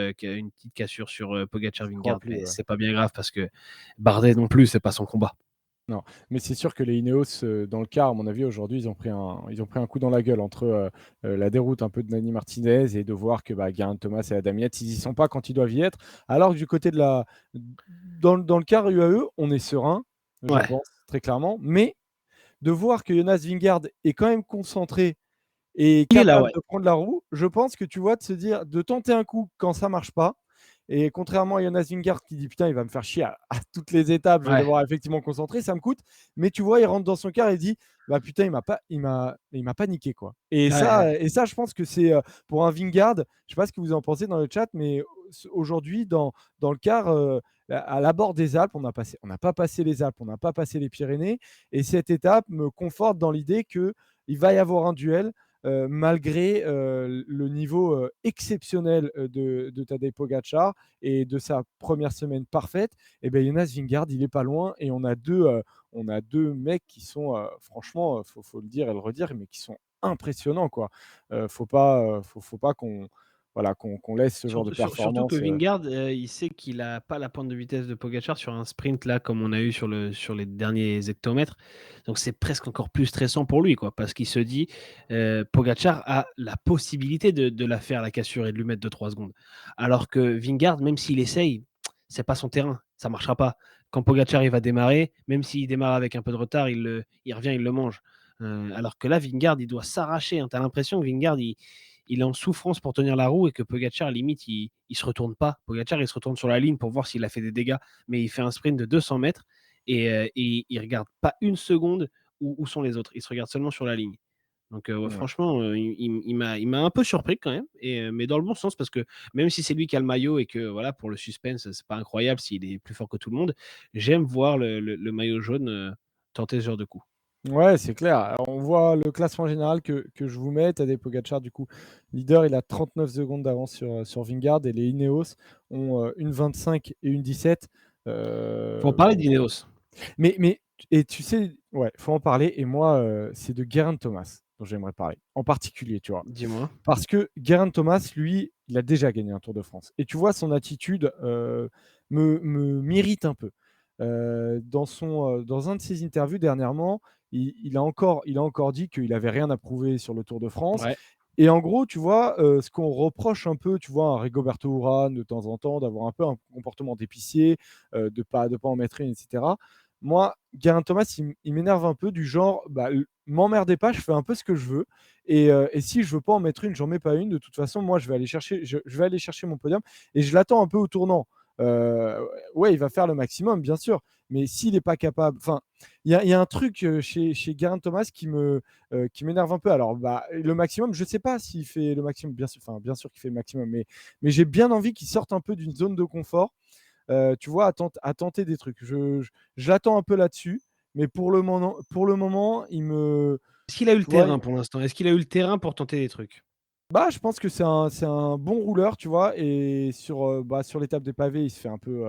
cassure sur, J'y crois Pogacar-Vingegaard», plus, mais ouais. c'est pas bien grave parce que Bardet non plus, c'est pas son combat. Non, mais c'est sûr que les Ineos, dans le car, à mon avis, aujourd'hui, ils ont pris un coup dans la gueule entre, la déroute un peu de Nani Martinez et de voir que, bah, Geraint Thomas et Adam Yates, ils y sont pas quand ils doivent y être. Alors que du côté de la dans le car UAE, on est serein, je Ouais, pense, très clairement. Mais de voir que Jonas Vingegaard est quand même concentré et il est là, capable ouais. de prendre la roue, je pense que, tu vois, de se dire de tenter un coup quand ça marche pas et contrairement à Jonas Vingegaard qui dit: «Putain, il va me faire chier à toutes les étapes, je vais Ouais, devoir effectivement concentrer, ça me coûte». Mais tu vois, il rentre dans son car et il dit: «Bah, putain, il m'a pas niqué, quoi». ouais, ouais. Et ça, je pense que c'est, pour un Vingegaard, je sais pas ce que vous en pensez dans le chat, mais aujourd'hui dans le car, à l'abord des Alpes, on n'a pas passé les Alpes, on n'a pas passé les Pyrénées et cette étape me conforte dans l'idée qu'il va y avoir un duel malgré, le niveau, exceptionnel, de Tadej Pogačar et de sa première semaine parfaite, et beh, Jonas Vingegaard, il est pas loin et on a 2 mecs qui sont, franchement, faut le dire et le redire, mais qui sont impressionnants, quoi. Faut pas qu'on voilà, qu'on laisse ce genre de Surtout que performance, Vingegaard, il sait qu'il a pas la pointe de vitesse de Pogačar sur un sprint là, comme on a eu sur les derniers hectomètres. Donc c'est presque encore plus stressant pour lui, quoi, parce qu'il se dit, Pogačar a la possibilité de la faire la cassure et de lui mettre 2-3 secondes. Alors que Vingegaard, même s'il essaye, c'est pas son terrain, ça marchera pas. Quand Pogačar il va démarrer, même s'il démarre avec un peu de retard, il revient, il le mange. Alors que là, Vingegaard, il doit s'arracher, hein. Tu as l'impression que Vingegaard, il est en souffrance pour tenir la roue et que Pogačar, limite, il se retourne pas. Pogačar, il se retourne sur la ligne pour voir s'il a fait des dégâts, mais il fait un sprint de 200 mètres et il regarde pas une seconde où sont les autres. Il se regarde seulement sur la ligne. Donc, ouais, mmh. franchement, il m'a un peu surpris quand même, mais dans le bon sens parce que même si c'est lui qui a le maillot et que voilà, pour le suspense, c'est pas incroyable s'il est plus fort que tout le monde, j'aime voir le maillot jaune tenter ce genre de coup. Ouais, c'est clair. Alors, on voit le classement général que je vous mets. Tadej Pogačar, du coup, leader, il a 39 secondes d'avance sur Vingegaard et les Ineos ont, une 25 et une 17. Faut en parler Bon, d'Ineos, mais et tu sais, ouais, faut en parler et moi, c'est de Geraint Thomas dont j'aimerais parler, en particulier, tu vois? dis-moi. Parce que Geraint Thomas, lui, il a déjà gagné un Tour de France et tu vois son attitude, m'irrite un peu. Dans un de ses interviews dernièrement, il a encore dit qu'il avait rien à prouver sur le Tour de France Ouais. et en gros, tu vois, ce qu'on reproche un peu, tu vois, à Rigoberto Urán de temps en temps, d'avoir un peu un comportement d'épicier, de pas en mettre une et cetera. Moi, Geraint Thomas, il m'énerve un peu du genre, bah, m'emmerdez pas, je fais un peu ce que je veux et si je veux pas en mettre une, j'en mets pas une. De toute façon, moi, je vais aller chercher mon podium et je l'attends un peu au tournant. Ouais, il va faire le maximum, bien sûr, mais s'il est pas capable, enfin, il y a un truc chez Geraint Thomas qui m'énerve un peu. Alors, bah, le maximum, je sais pas s'il fait le maximum, bien sûr, enfin, bien sûr qu'il fait le maximum, mais j'ai bien envie qu'il sorte un peu d'une zone de confort, tu vois, à tenter des trucs. Je l'attends un peu là-dessus, mais pour le moment, Est-ce qu'il a eu le tu vois, terrain pour l'instant? Est-ce qu'il a eu le terrain pour tenter des trucs? bah, je pense que c'est un bon rouleur, tu vois, et bah, sur l'étape des pavés, il se fait un peu,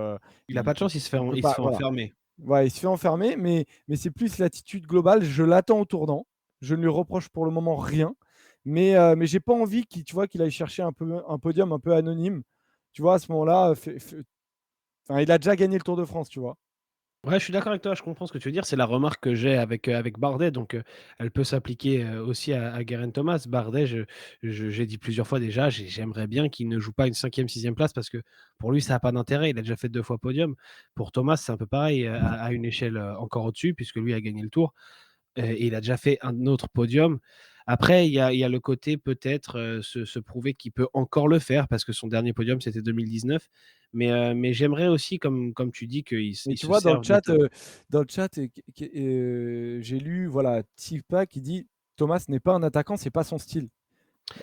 Il a pas de chance, il peut il se pas, fait voilà. enfermer. Ouais, il se fait enfermer, mais c'est plus l'attitude globale. Je l'attends au tournant. Je ne lui reproche pour le moment rien, mais j'ai pas envie tu vois, qu'il aille chercher un podium un peu anonyme. Tu vois, à ce moment-là, enfin, il a déjà gagné le Tour de France, tu vois? Ouais, je suis d'accord avec toi, je comprends ce que tu veux dire. C'est la remarque que j'ai avec Bardet, donc elle peut s'appliquer, aussi à Geraint Thomas. Bardet, j'ai dit plusieurs fois déjà, j'aimerais bien qu'il ne joue pas une cinquième, sixième place parce que pour lui, ça a pas d'intérêt. Il a déjà fait 2 fois podium. Pour Thomas, c'est un peu pareil, à une échelle, encore au-dessus puisque lui a gagné le Tour. Et il a déjà fait un autre podium. Après, il y a le côté peut-être, se prouver qu'il peut encore le faire parce que son dernier podium, c'était 2019. Mais j'aimerais aussi comme tu dis Mais qu'il tu se vois, serve notam dans le chat, j'ai lu, voilà, Tsipa qui dit: «Thomas n'est pas un attaquant, c'est pas son style».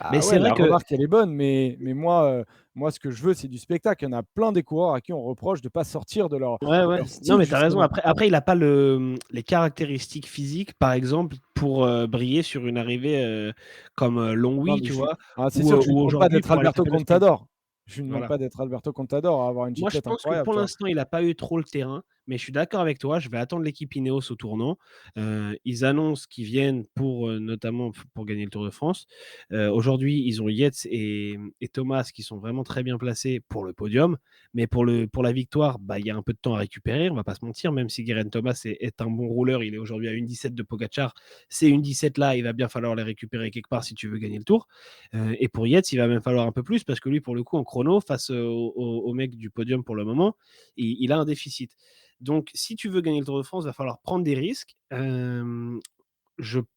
mais Bah c'est ouais, vrai la que remarque, elle est bonne, mais moi, ce que je veux, c'est du spectacle. Il y en a plein des coureurs à qui on reproche de pas sortir ouais, de ouais. leur Non, style, mais tu as raison. justement. Après il a pas les caractéristiques physiques, par exemple, pour, briller sur une arrivée, comme, Non, Longwy, mais tu vois? c'est sûr que je lui Ou demande pas aujourd'hui d'être pour aller Alberto taper le sprint. Contador. Je lui demande Voilà. pas d'être Alberto Contador, à avoir une Moi, je giclette pense que incroyable, pour tu vois? l'instant, il a pas eu trop le terrain, mais je suis d'accord avec toi. Je vais attendre l'équipe Ineos au tournant. Ils annoncent qu'ils viennent pour, notamment pour gagner le Tour de France. Aujourd'hui, ils ont Yates et Thomas qui sont vraiment très bien placés pour le podium, mais pour la victoire, bah, il y a un peu de temps à récupérer, on va pas se mentir, même si Geraint Thomas est un bon rouleur, il est aujourd'hui à 1,17 de Pogačar. Ces 1,17 là, il va bien falloir les récupérer quelque part si tu veux gagner le Tour. Et pour Yates, il va même falloir un peu plus parce que lui, pour le coup, en chrono, face au mec du podium pour le moment, il a un déficit. Donc, si tu veux gagner le Tour de France, il va falloir prendre des risques.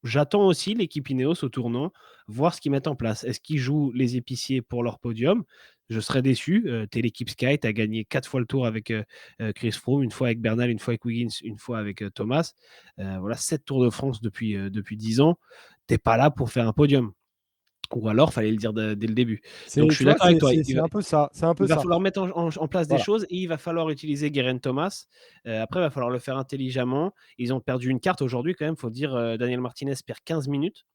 J'attends aussi l'équipe Ineos au tournant, voir ce qu'ils mettent en place. Est-ce qu'ils jouent les épiciers pour leur podium? Je serais déçu. Tu es l'équipe Sky, tu as gagné 4 fois le Tour avec Chris Froome, une fois avec Bernal, une fois avec Wiggins, une fois avec Thomas. Voilà, 7 Tours de France depuis 10 ans. Tu pas là pour faire un podium. Ou alors, fallait le dire dès le début. Donc, je Tu suis vois, d'accord avec toi. c'est un peu ça, c'est un peu Il va ça. falloir mettre en place des Voilà. choses et il va falloir utiliser Geraint Thomas. Après, il va falloir le faire intelligemment. Ils ont perdu une carte aujourd'hui quand même, faut dire, Daniel Martinez perd 15 minutes.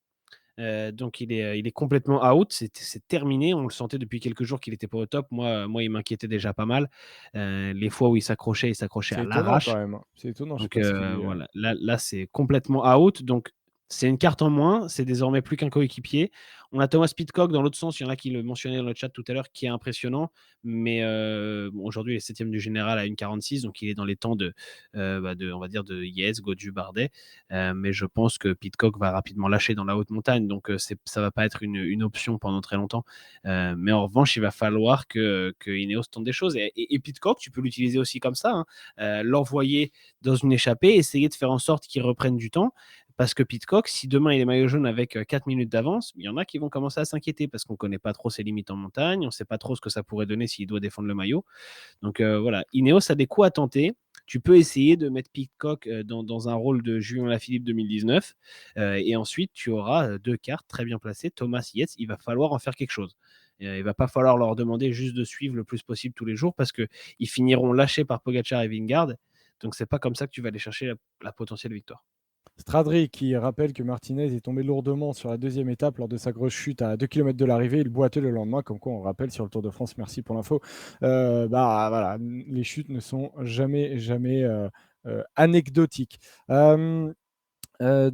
Donc il est complètement out, c'est terminé. On le sentait depuis quelques jours qu'il était pas au top. Moi, il m'inquiétait déjà pas mal. Les fois où il s'accrochait C'est à étonnant quand l'arrache. même, hein. C'est étonnant, je sais Donc pas ce qui lui, voilà, là, c'est complètement out. Donc c'est une carte en moins, c'est désormais plus qu'un coéquipier. On a Thomas Pidcock dans l'autre sens, il y en a qui le mentionnaient dans le chat tout à l'heure, qui est impressionnant, mais bon, aujourd'hui il est 7e du général à 1,46, donc il est dans les temps de, on va dire, de Yes, Godu, Bardet. Mais je pense que Pidcock va rapidement lâcher dans la haute montagne, donc ça va pas être une option pendant très longtemps. Mais en revanche, il va falloir que Ineos tente des choses. Et Pidcock, tu peux l'utiliser aussi comme ça, hein. L'envoyer dans une échappée, essayer de faire en sorte qu'il reprenne du temps. Parce que Pidcock, si demain il est maillot jaune avec 4 minutes d'avance, il y en a qui vont commencer à s'inquiéter parce qu'on ne connaît pas trop ses limites en montagne, on ne sait pas trop ce que ça pourrait donner s'il doit défendre le maillot. Donc voilà, Ineos a des coups à tenter. Tu peux essayer de mettre Pidcock dans un rôle de Julien Lafilippe 2019. Et ensuite, tu auras deux cartes très bien placées. Thomas Yates, il va falloir en faire quelque chose. Il va pas falloir leur demander juste de suivre le plus possible tous les jours parce qu'ils finiront lâchés par Pogacar et Vingegaard. Donc c'est pas comme ça que tu vas aller chercher la potentielle victoire. Stradri qui rappelle que Martinez est tombé lourdement sur la deuxième étape lors de sa grosse chute à 2 km de l'arrivée. Il boitait le lendemain, comme quoi on rappelle sur le Tour de France. Merci pour l'info. Bah voilà, les chutes ne sont jamais anecdotiques. De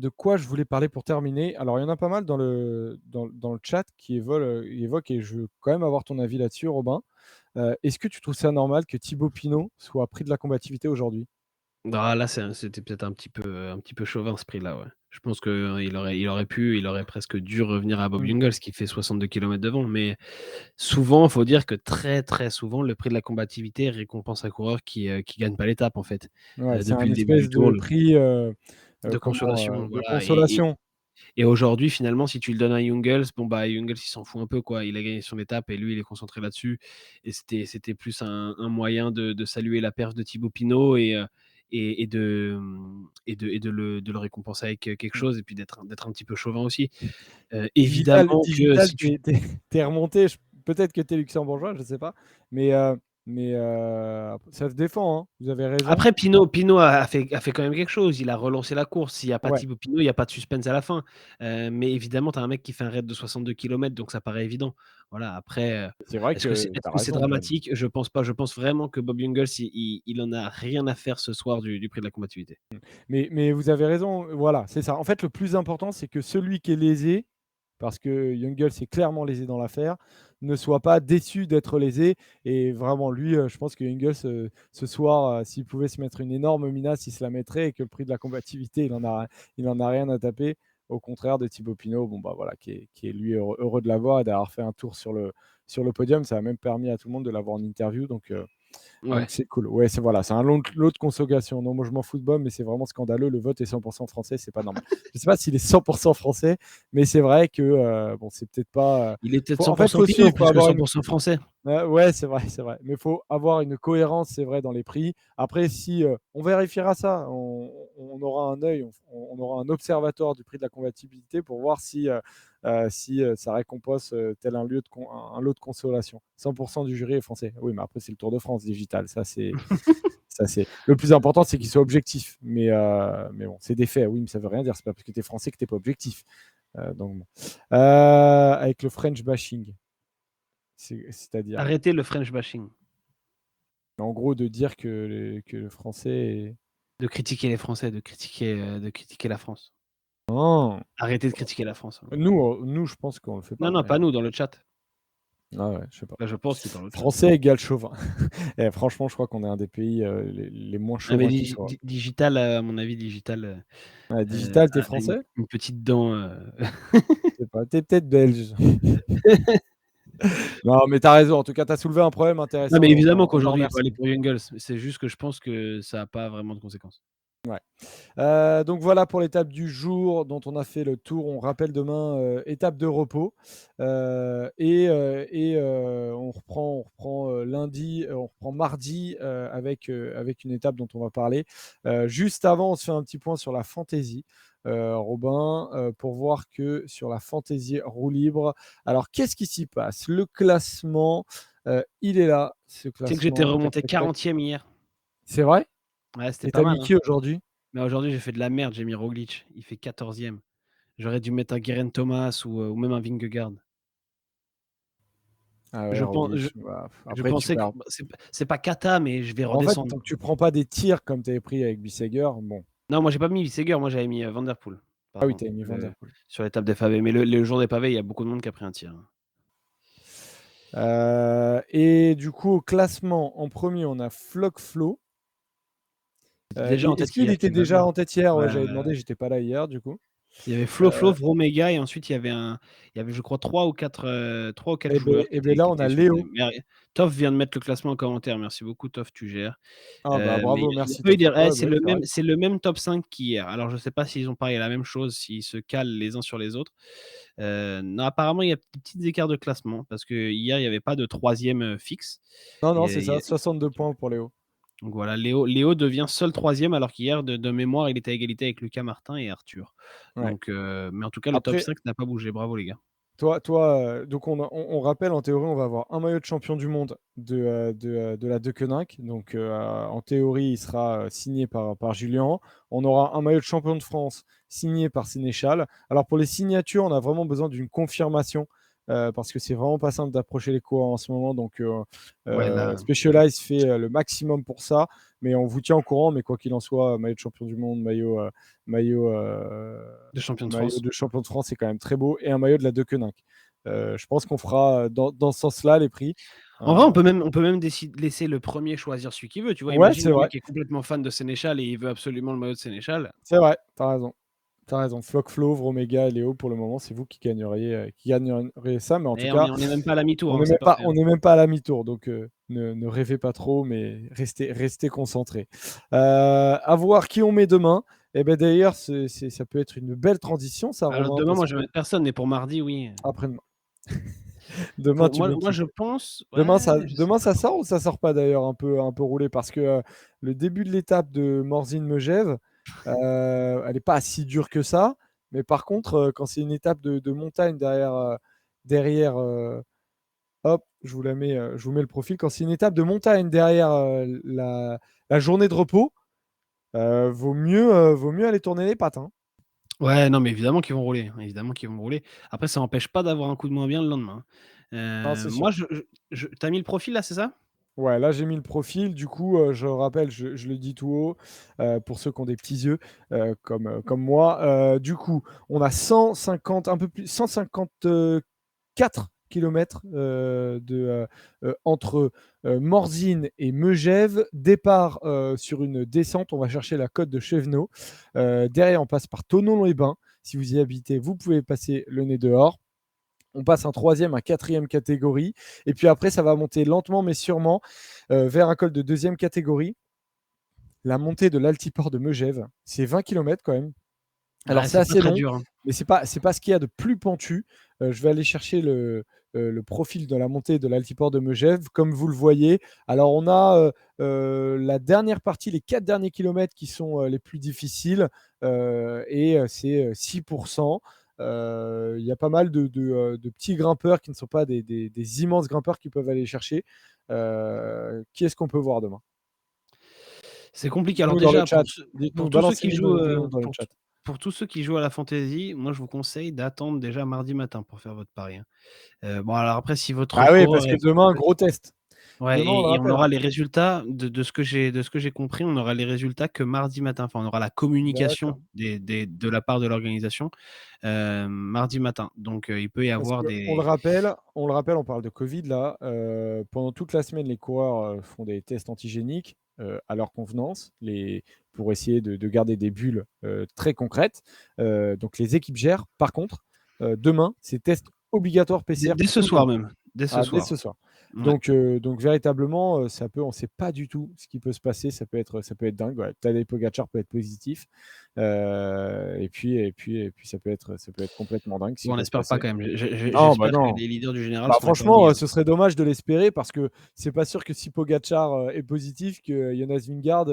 quoi je voulais parler pour terminer? Alors, il y en a pas mal dans le chat qui évoquent, et je veux quand même avoir ton avis là-dessus, Robin. Est-ce que tu trouves ça normal que Thibaut Pinot soit pris de la combativité aujourd'hui? Ah là, c'était peut-être un petit peu chauvin ce prix-là, ouais. Je pense il aurait presque dû revenir à Bob Mm. Jungels qui fait 62 kilomètres devant. Mais souvent, il faut dire que très très souvent, le prix de la combativité récompense un coureur qui gagne pas l'étape en fait. Ouais, c'est Depuis un le début du espèce tour, de prix de consolation, de voilà. consolation. Et aujourd'hui, finalement, si tu le donnes à Jungels, bon bah Jungels il s'en fout un peu quoi. Il a gagné son étape et lui il est concentré là-dessus. Et c'était plus un moyen de saluer la perf de Thibaut Pinot et de le récompenser avec quelque chose et puis d'être un petit peu chauvin aussi. Évidemment que Digital, si tu t'es remonté. Peut-être que t'es luxembourgeois, je sais pas. Mais, ça se défend, hein. Vous avez raison. Après, Pinot a fait quand même quelque chose. Il a relancé la course. S'il n'y a pas Ouais, Thibaut Pinot, il n'y a pas de suspense à la fin. Mais évidemment, tu as un mec qui fait un raid de 62 kilomètres, donc ça paraît évident. Voilà, après, c'est vrai que tu est-ce as que c'est raison, même. dramatique? Je pense pas. Je pense vraiment que Bob Jungels, il en a rien à faire ce soir du prix de la combativité. Mais vous avez raison, voilà, c'est ça. En fait, le plus important, c'est que celui qui est lésé, parce que Jungels est clairement lésé dans l'affaire, ne soit pas déçu d'être lésé. Et vraiment, lui, je pense que Jungels, ce soir, s'il pouvait se mettre une énorme menace, il se la mettrait et que le prix de la combativité, il en a rien à taper. Au contraire de Thibaut Pinot, bon, bah, voilà, qui est lui heureux de l'avoir et d'avoir fait un tour sur le podium. Ça a même permis à tout le monde de l'avoir en interview. Donc Ouais. c'est cool. Ouais, c'est voilà, c'est un lot de consolation. Non, moi je m'en fous de Bob, mais c'est vraiment scandaleux. Le vote est 100% français, c'est pas normal. Je sais pas s'il est 100% français, mais c'est vrai que bon, c'est peut-être pas. Il est peut-être En fait, 100% faut Pinot suivre, faut plus que avoir une. 100% français. Ouais, c'est vrai, c'est vrai. Mais il faut avoir une cohérence, c'est vrai, dans les prix. Après, si on vérifiera ça, on aura un œil, on aura un observatoire du prix de la convertibilité pour voir si ça récompense tel un lot de consolation. 100% du jury est français. Oui, mais après, c'est le Tour de France digital. Ça, c'est le plus important, c'est qu'il soit objectif. Mais bon, c'est des faits. Oui, mais ça veut rien dire. C'est pas parce que tu es français que tu n'es pas objectif. Donc, bon. Avec le French bashing, c'est-à-dire. Arrêtez le French bashing. En gros, de dire que le français est. De critiquer les Français, de critiquer la France. Non. Arrêtez de critiquer la France. Nous, je pense qu'on le fait Non, pas. non, Mais pas nous, dans le chat. ah ouais, je sais pas. Là, je pense qu'il est dans le chat. Français égale chauvin. Et franchement, je crois qu'on est un des pays les moins Ah, mais chauvins qui soient. Digital, à mon avis, Digital Ouais, digital, t'es a français? une petite dent. Je sais pas. T'es peut-être belge. Non, mais t'as raison. En tout cas, t'as soulevé un problème Non, intéressant mais et évidemment on te qu'aujourd'hui, il faut remercie. aller pour Jungles. C'est juste que je pense que ça n'a pas vraiment de conséquences. Ouais. Donc voilà pour l'étape du jour dont on a fait le tour. On rappelle demain, étape de repos. On reprend lundi, on reprend mardi avec une étape dont on va parler. Juste avant, on se fait un petit point sur la fantaisie. Robin, pour voir que sur la fantaisie roue libre, alors qu'est-ce qui s'y passe? Le classement, il est là, ce Tu sais que j'étais classement. Tac, remonté tac, tac. 40e hier. C'est vrai? Ouais, c'était Et pas t'as mal, mis hein. qui aujourd'hui? Mais aujourd'hui, j'ai fait de la merde. J'ai mis Roglic. Il fait 14e. J'aurais dû mettre un Geraint Thomas ou même un Vingegaard. Ah ouais, Je pen Roglic, je bah, je après tu pensais que perds. bah, c'est pas cata, mais je vais En fait, redescendre. tant que tu prends pas des tirs comme tu avais pris avec Bissegger, bon. Non, moi j'ai pas mis Vingegaard, moi j'avais mis, Van der Poel, Ah oui, pardon, tu avais mis Van der Poel. sur l'étape des pavés. Mais le jour des pavés, il y a beaucoup de monde qui a pris un tir, hein. Et du coup, au classement, en premier, on a Flock Flo. Il était déjà en Est-ce tête qu'il hier, était tu vois déjà bien. en tête hier? Ouais, Ouais, j'avais ouais, ouais. demandé, j'étais pas là hier du coup. Il y avait Flo, Heu Vromega et ensuite il y avait je crois 3 ou 4 et joueurs beh et beh là, qui on a étaient sur le Léo. mais Toff vient de mettre le classement en commentaire. Merci beaucoup Toff, tu gères. Ah bah, Mais bravo, je merci peux lui Toph. dire, Ouais, bah, c'est oui, c'est vrai. c'est le même top 5 qu'hier. Alors je sais pas s'ils ont parié la même chose, s'ils se calent les uns sur les autres. Non, apparemment il y a des petits écarts de classement parce qu'hier il y avait pas de 3e, fixe Non, non, et c'est ça, 62 points pour Léo. donc voilà, Léo devient seul 3e alors qu'hier de mémoire il était à égalité avec Lucas Martin et Arthur. Ouais. Donc mais en tout cas le top Après, 5 n'a pas bougé. Bravo les gars. donc on rappelle, en théorie, on va avoir un maillot de champion du monde de la Deceuninck. Donc, en théorie, il sera signé par Julien. On aura un maillot de champion de France signé par Sénéchal. Alors, pour les signatures, on a vraiment besoin d'une confirmation parce que c'est vraiment pas simple d'approcher les coureurs en ce moment. Donc, Ouais là, Specialized fait le maximum pour ça. Mais on vous tient au courant. Mais quoi qu'il en soit, maillot de champion du monde, maillot, de champion de maillot France. de champion de France, c'est quand même très beau. Et un maillot de la Deceuninck. Je pense qu'on fera dans ce sens-là les prix. En vrai, Euh, on peut même laisser le premier choisir celui qu'il veut, tu vois? ouais, Imagine c'est le vrai. mec est complètement fan de Sénéchal et il veut absolument le maillot de Sénéchal. C'est vrai. T'as raison. T'as raison. Flock, Flo, Omega et Léo, pour le moment, c'est vous qui gagneriez ça. Mais en tout Et cas, on est même pas à la mi-tour, on hein, n'est c'est même pas pas, fait, on hein. n'est même pas à la mi-tour. Donc, ne rêvez pas trop, mais restez concentrés. À voir qui on met demain. Et ben d'ailleurs, ça peut être une belle transition, ça, Alors Romain, demain, parce moi, je que vais mettre personne, mais pour mardi, oui. après-demain, demain, tu mets Moi, qui? je pense Demain, ouais, je sais demain, pas ça trop. sort ou ça sort pas d'ailleurs un peu roulé parce que le début de l'étape de Morzine-Megève, elle n'est pas si dure que ça. Mais par contre, quand c'est une étape de montagne derrière hop, je vous mets le profil. Quand c'est une étape de montagne derrière la journée de repos, vaut mieux aller tourner les pattes, hein. Ouais, non, mais évidemment qu'ils vont rouler, hein, évidemment qu'ils vont rouler. Après, ça n'empêche pas d'avoir un coup de moins bien le lendemain, hein. Non, c'est sûr. Moi, je tu mis le profil là, c'est ça? Ouais, là j'ai mis le profil. Du coup, je rappelle, je le dis tout haut pour ceux qui ont des petits yeux comme moi. Du coup, on a 150, un peu plus, 154 kilomètres entre Morzine et Megève. Départ sur une descente, on va chercher la côte de Chevenot. Derrière, on passe par Thonon-les-Bains. Si vous y habitez, vous pouvez passer le nez dehors. On passe un troisième, un quatrième catégorie. Et puis après, ça va monter lentement mais sûrement vers un col de deuxième catégorie. La montée de l'altiport de Megève, c'est 20 kilomètres quand même. Alors Ouais, c'est c'est pas assez très long, dur, hein. mais c'est pas ce qu'il y a de plus pentu. Je vais aller chercher le profil de la montée de l'altiport de Megève. Comme vous le voyez, alors on a la dernière partie, les 4 derniers kilomètres qui sont les plus difficiles, et c'est 6%. Il y a pas mal de petits grimpeurs qui ne sont pas des immenses grimpeurs qui peuvent aller chercher. Qui est-ce qu'on peut voir demain? C'est compliqué. Alors Dites-nous dans le déjà chat. Dites-nous, pour tous ceux qui balancez-nous jouent, nos noms dans le chat. pour tous ceux qui jouent à la fantaisie, moi je vous conseille d'attendre déjà mardi matin pour faire votre pari, hein. Bon alors après si votre Ah oui, coureur parce que est demain, gros test. ouais Demain, on le et on rappelle, hein. aura les résultats de ce que j'ai compris, on aura les résultats que mardi matin. Enfin, on aura la D'accord. communication de la part de l'organisation, mardi matin. Donc il peut y Parce avoir qu'on des le rappelle, on parle de Covid là. Pendant toute la semaine, les coureurs font des tests antigéniques à leur convenance, pour essayer de garder des bulles très concrètes. Donc les équipes gèrent. Par contre, demain, c'est test obligatoire PCR dès pour ce tout le monde. soir même, dès ce Dès soir. ce soir. Ouais. Donc véritablement, on ne sait pas du tout ce qui peut se passer. Ça peut être dingue. Ouais. Tadej Pogacar peut être positif. Et puis, ça peut être complètement dingue ce qui Bon, on peut se espère pas passer. quand même. Non, bah J'espère que non. les leaders du général Bah sont franchement, épargnés, hein. ce serait dommage de l'espérer parce que c'est pas sûr que si Pogacar est positif, que Jonas Vingegaard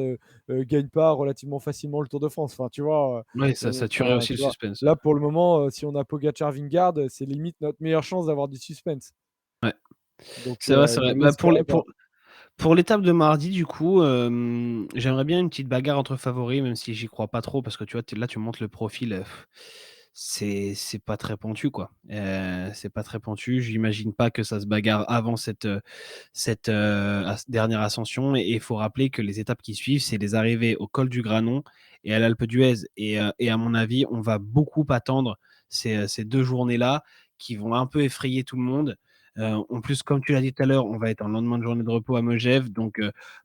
gagne pas relativement facilement le Tour de France. Enfin, tu vois, Ouais, ça tuerait enfin, aussi le tu vois. suspense. Là, pour le moment, si on a Pogacar Vingegaard, c'est limite notre meilleure chance d'avoir du suspense. Ouais, Donc, c'est vrai, c'est ne vrai. Bah, l'espérez pas. pour l'étape de mardi, du coup, j'aimerais bien une petite bagarre entre favoris, même si j'y crois pas trop parce que tu vois, tu montes le profil, c'est pas très pentu, quoi. C'est pas très pentu. J'imagine pas que ça se bagarre avant cette dernière ascension et il faut rappeler que les étapes qui suivent, c'est les arrivées au col du Granon et à l'Alpe d'Huez et à mon avis, on va beaucoup attendre ces 2 journées-là qui vont un peu effrayer tout le monde. En plus, comme tu l'as dit tout à l'heure, on va être en lendemain de journée de repos à Megève, donc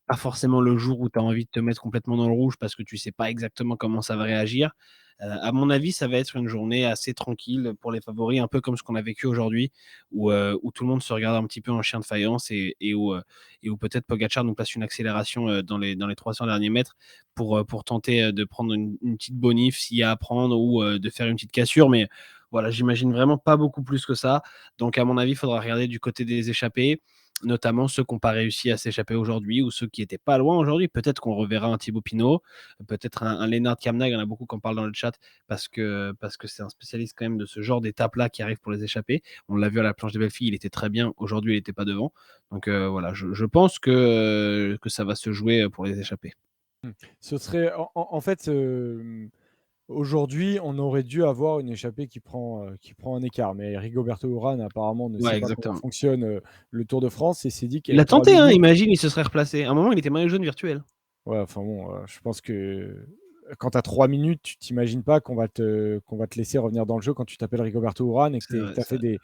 pas forcément le jour où tu as envie de te mettre complètement dans le rouge parce que tu sais pas exactement comment ça va réagir. À mon avis, ça va être une journée assez tranquille pour les favoris, un peu comme ce qu'on a vécu aujourd'hui, où tout le monde se regarde un petit peu en chien de faïence et où peut-être Pogacar nous passe une accélération dans les 300 derniers mètres pour tenter de prendre une petite bonif s'il y a à prendre ou de faire une petite cassure. Mais voilà, j'imagine vraiment pas beaucoup plus que ça. Donc, à mon avis, il faudra regarder du côté des échappés, notamment ceux qui n'ont pas réussi à s'échapper aujourd'hui ou ceux qui étaient pas loin aujourd'hui. Peut-être qu'on reverra un Thibaut Pinot, peut-être un Lennart Kamna. Il y en a beaucoup qui en parlent dans le chat parce que c'est un spécialiste quand même de ce genre d'étape-là qui arrive pour les échappés. On l'a vu à la planche des belles filles, il était très bien. Aujourd'hui, il n'était pas devant. Donc voilà, je pense que ça va se jouer pour les échappés. Mmh. Ce serait en fait, aujourd'hui, on aurait dû avoir une échappée qui prend un écart, mais Rigoberto Urán apparemment ne sait Ouais, pas comment exactement. fonctionne, le Tour de France et s'est dit Il a qu'avec 3 tenté, hein, minutes. imagine, il se serait replacé. À un moment, il était maillot jaune virtuel. Ouais, enfin bon, je pense que quand tu as 3 minutes, tu t'imagines pas qu'on va te laisser revenir dans le jeu quand tu t'appelles Rigoberto Urán et que C'est vrai, tu as c'est fait vrai. des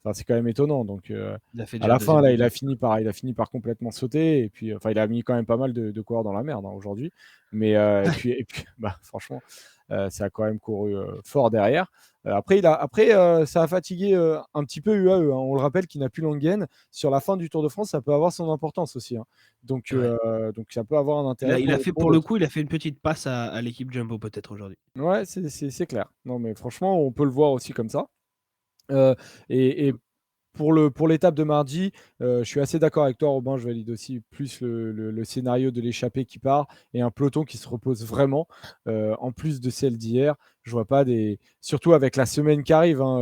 enfin, c'est quand même étonnant donc Il a fait à déjà la fin, deuxième là, du Giro. il a fini par complètement sauter et puis, enfin, il a mis quand même pas mal de coureurs dans la merde, hein, aujourd'hui. Mais et puis, bah, franchement, ça a quand même couru, fort derrière. Après, ça a fatigué, un petit peu UAE, hein. On le rappelle qu'il n'a plus Langen. Sur la fin du Tour de France, ça peut avoir son importance aussi, hein. C'est vrai. Donc ça peut avoir un intérêt Pour pour le d'autres. coup, il a fait une petite passe à l'équipe Jumbo peut-être aujourd'hui. Ouais, c'est clair. Non, mais franchement, on peut le voir aussi comme ça. Et pour l'étape de mardi, je suis assez d'accord avec toi, Robin. Je valide aussi plus le scénario de l'échappée qui part et un peloton qui se repose vraiment, en plus de celle d'hier. Je vois pas des surtout avec la semaine qui arrive, hein,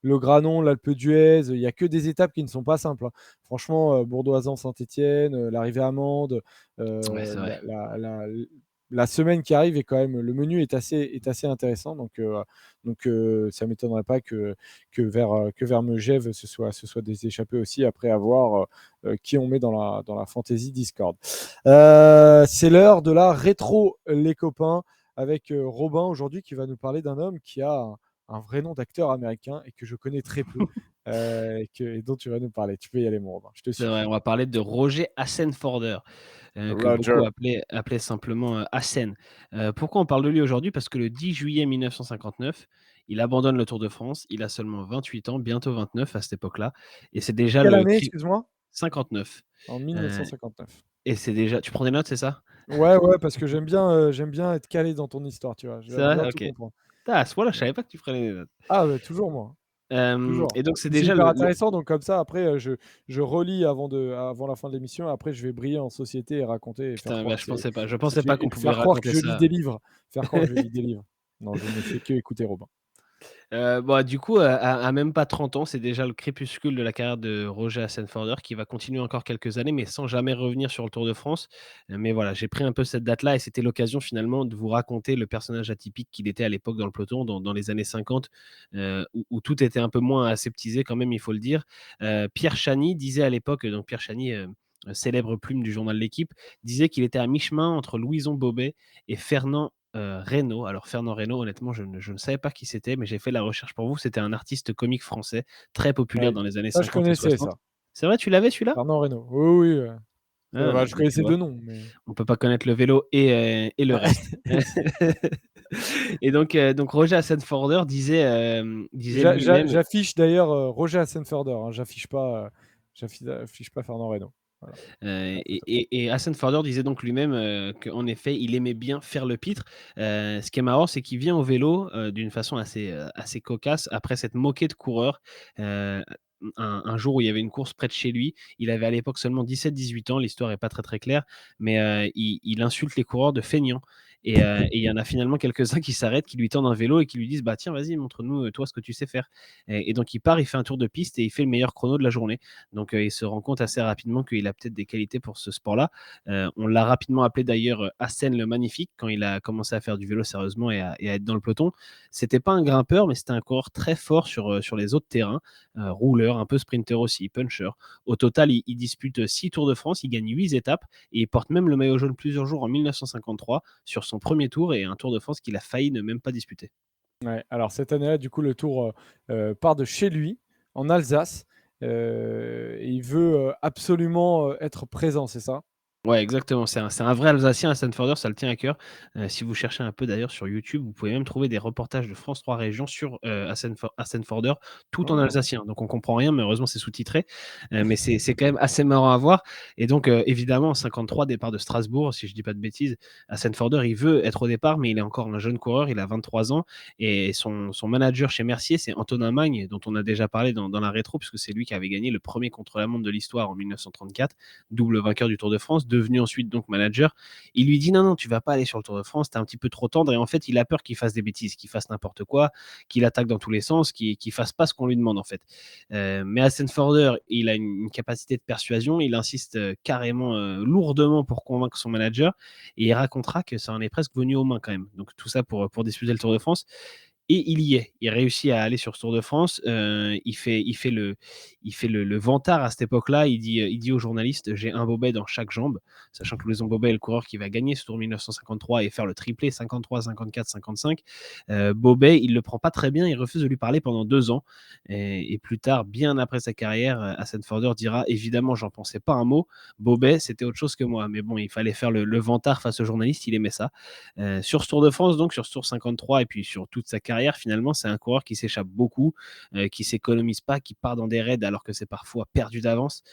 le Granon, l'Alpe d'Huez, il y a que des étapes qui ne sont pas simples, hein. Franchement, Bourdoisan-Saint-Étienne, l'arrivée à Mende, Ouais, c'est vrai. la semaine qui arrive est quand même le menu est assez intéressant donc ça m'étonnerait pas que vers Megève, ce soit des échappés aussi, après avoir qui on met dans la fantasy Discord. C'est l'heure de la rétro, les copains, avec Robin aujourd'hui qui va nous parler d'un homme qui a un vrai nom d'acteur américain et que je connais très peu et dont tu vas nous parler. Tu peux y aller, mon Robin, je te C'est vrai, suis. on va parler de Roger Hassenforder, que beaucoup Roger. appelaient simplement, Hassen. Pourquoi on parle de lui aujourd'hui? Parce que le 10 juillet 1959, il abandonne le Tour de France. Il a seulement 28 ans, bientôt 29 à cette époque-là et c'est déjà Quelle le année, cri excuse-moi? 59, En heu 1959. et c'est déjà tu prends des notes, c'est ça? Ouais, ouais, parce que j'aime bien être calé dans ton histoire, tu vois? C'est J'aime bien vrai? tout OK. comprendre. Ah, à ce point-là, je Ouais. savais pas que tu prenais des notes. Ah, bah, toujours moi, toujours. Et donc c'est Puis c'est déjà hyper le intéressant, donc comme ça après, je relis avant la fin de l'émission, après je vais briller en société et raconter et faire putain, bah, croire que c'est je que pensais j'ai pas qu'on et pouvait faire croire que raconter je lis ça. des livres, faire croire que je lis des livres. Non, je ne fais que écouter Robin. Bah, du coup, à même pas 30 ans, c'est déjà le crépuscule de la carrière de Roger Hassenforder qui va continuer encore quelques années, mais sans jamais revenir sur le Tour de France. Mais voilà, j'ai pris un peu cette date-là et c'était l'occasion finalement de vous raconter le personnage atypique qu'il était à l'époque dans le peloton, dans les années 50, où tout était un peu moins aseptisé quand même, il faut le dire. Pierre Chany disait à l'époque, donc Pierre Chany, célèbre plume du journal L'Équipe, disait qu'il était à mi-chemin entre Louison Bobet et Fernand Reynaud. Alors Fernand Reynaud, honnêtement, je ne savais pas qui c'était, mais j'ai fait la recherche pour vous. C'était un artiste comique français très populaire Ouais, dans les années ça je 50 et connaissais 60. ça. C'est vrai, tu l'avais celui-là? Fernand Reynaud. Oui, oui, Ah, bah, je bah, tu connaissais vois? 2 noms, mais On peut pas connaître le vélo et le reste. Et donc Roger Hassenforder disait lui-même. j'affiche d'ailleurs, Roger Hassenforder, hein, j'affiche pas Fernand Reynaud. Voilà, Heu la et photo. et et Hassenforder disait donc lui-même, qu'en effet, il aimait bien faire le pitre. Ce qui est marrant, c'est qu'il vient au vélo, d'une façon assez cocasse après s'être moqué de coureurs. Heu, un jour où il y avait une course près de chez lui. Il avait à l'époque seulement 17-18 ans, l'histoire est pas très, très claire, mais il insulte les coureurs de feignants et il y en a finalement quelques-uns qui s'arrêtent, qui lui tendent un vélo et qui lui disent: «Bah, tiens, vas-y, montre-nous, toi, ce que tu sais faire» et donc il part, il fait un tour de piste et il fait le meilleur chrono de la journée. Donc il se rend compte assez rapidement qu'il a peut-être des qualités pour ce sport-là. On l'a rapidement appelé d'ailleurs, Hassen le Magnifique quand il a commencé à faire du vélo sérieusement et à être dans le peloton. C'était pas un grimpeur, mais c'était un coureur très fort sur les autres terrains, rouleur, un peu sprinter aussi, puncher. Au total, il dispute 6 Tours de France, il gagne 8 étapes et il porte même le maillot jaune plusieurs jours en 1953 sur son premier tour et un Tour de France qu'il a failli ne même pas disputer. Ouais, alors cette année-là, du coup, le Tour, part de chez lui, en Alsace, et il veut, absolument, être présent, c'est ça? Ouais, exactement. C'est un vrai Alsacien à Stanforder, ça le tient à cœur. Si vous cherchez un peu d'ailleurs sur YouTube, vous pouvez même trouver des reportages de France 3 Régions sur, Stanforder, tout en Oh! alsacien. Donc on comprend rien, mais heureusement c'est sous-titré. Mais c'est quand même assez marrant à voir et donc évidemment en 53, départ de Strasbourg, si je dis pas de bêtises. Stanforder, il veut être au départ, mais il est encore un jeune coureur, il a 23 ans et son manager chez Mercier, c'est Antonin Magne, dont on a déjà parlé dans la rétro, puisque c'est lui qui avait gagné le premier contre-la-montre de l'histoire en 1934, double vainqueur du Tour de France, devenu ensuite donc manager. Il lui dit: «Non, non, tu vas pas aller sur le Tour de France, tu es un petit peu trop tendre» et en fait, il a peur qu'il fasse des bêtises, qu'il fasse n'importe quoi, qu'il attaque dans tous les sens, qu'il fasse pas ce qu'on lui demande, en fait. Mais Hassenforder, il a une capacité de persuasion, il insiste, carrément, lourdement pour convaincre son manager et il racontera que ça en est presque venu aux mains quand même. Donc tout ça pour disputer le Tour de France et il y est. Il réussit à aller sur ce Tour de France. Il fait le vantard à cette époque-là. Il dit aux journalistes: «J'ai un bobet dans chaque jambe», sachant que Louison Bobet est le coureur qui va gagner ce Tour 1953 et faire le triplé 53, 54, 55. Bobet, il le prend pas très bien. Il refuse de lui parler pendant 2 ans. Et plus tard, bien après sa carrière, Hassenforder dira: «Évidemment, j'en pensais pas un mot. Bobet, c'était autre chose que moi». Mais bon, il fallait faire le vantard face aux journalistes. Il aimait ça. Sur ce Tour de France, donc sur ce Tour 53 et puis sur toute sa carrière, finalement, c'est un coureur qui s'échappe beaucoup, qui s'économise pas, qui part dans des raids alors que c'est parfois perdu d'avance,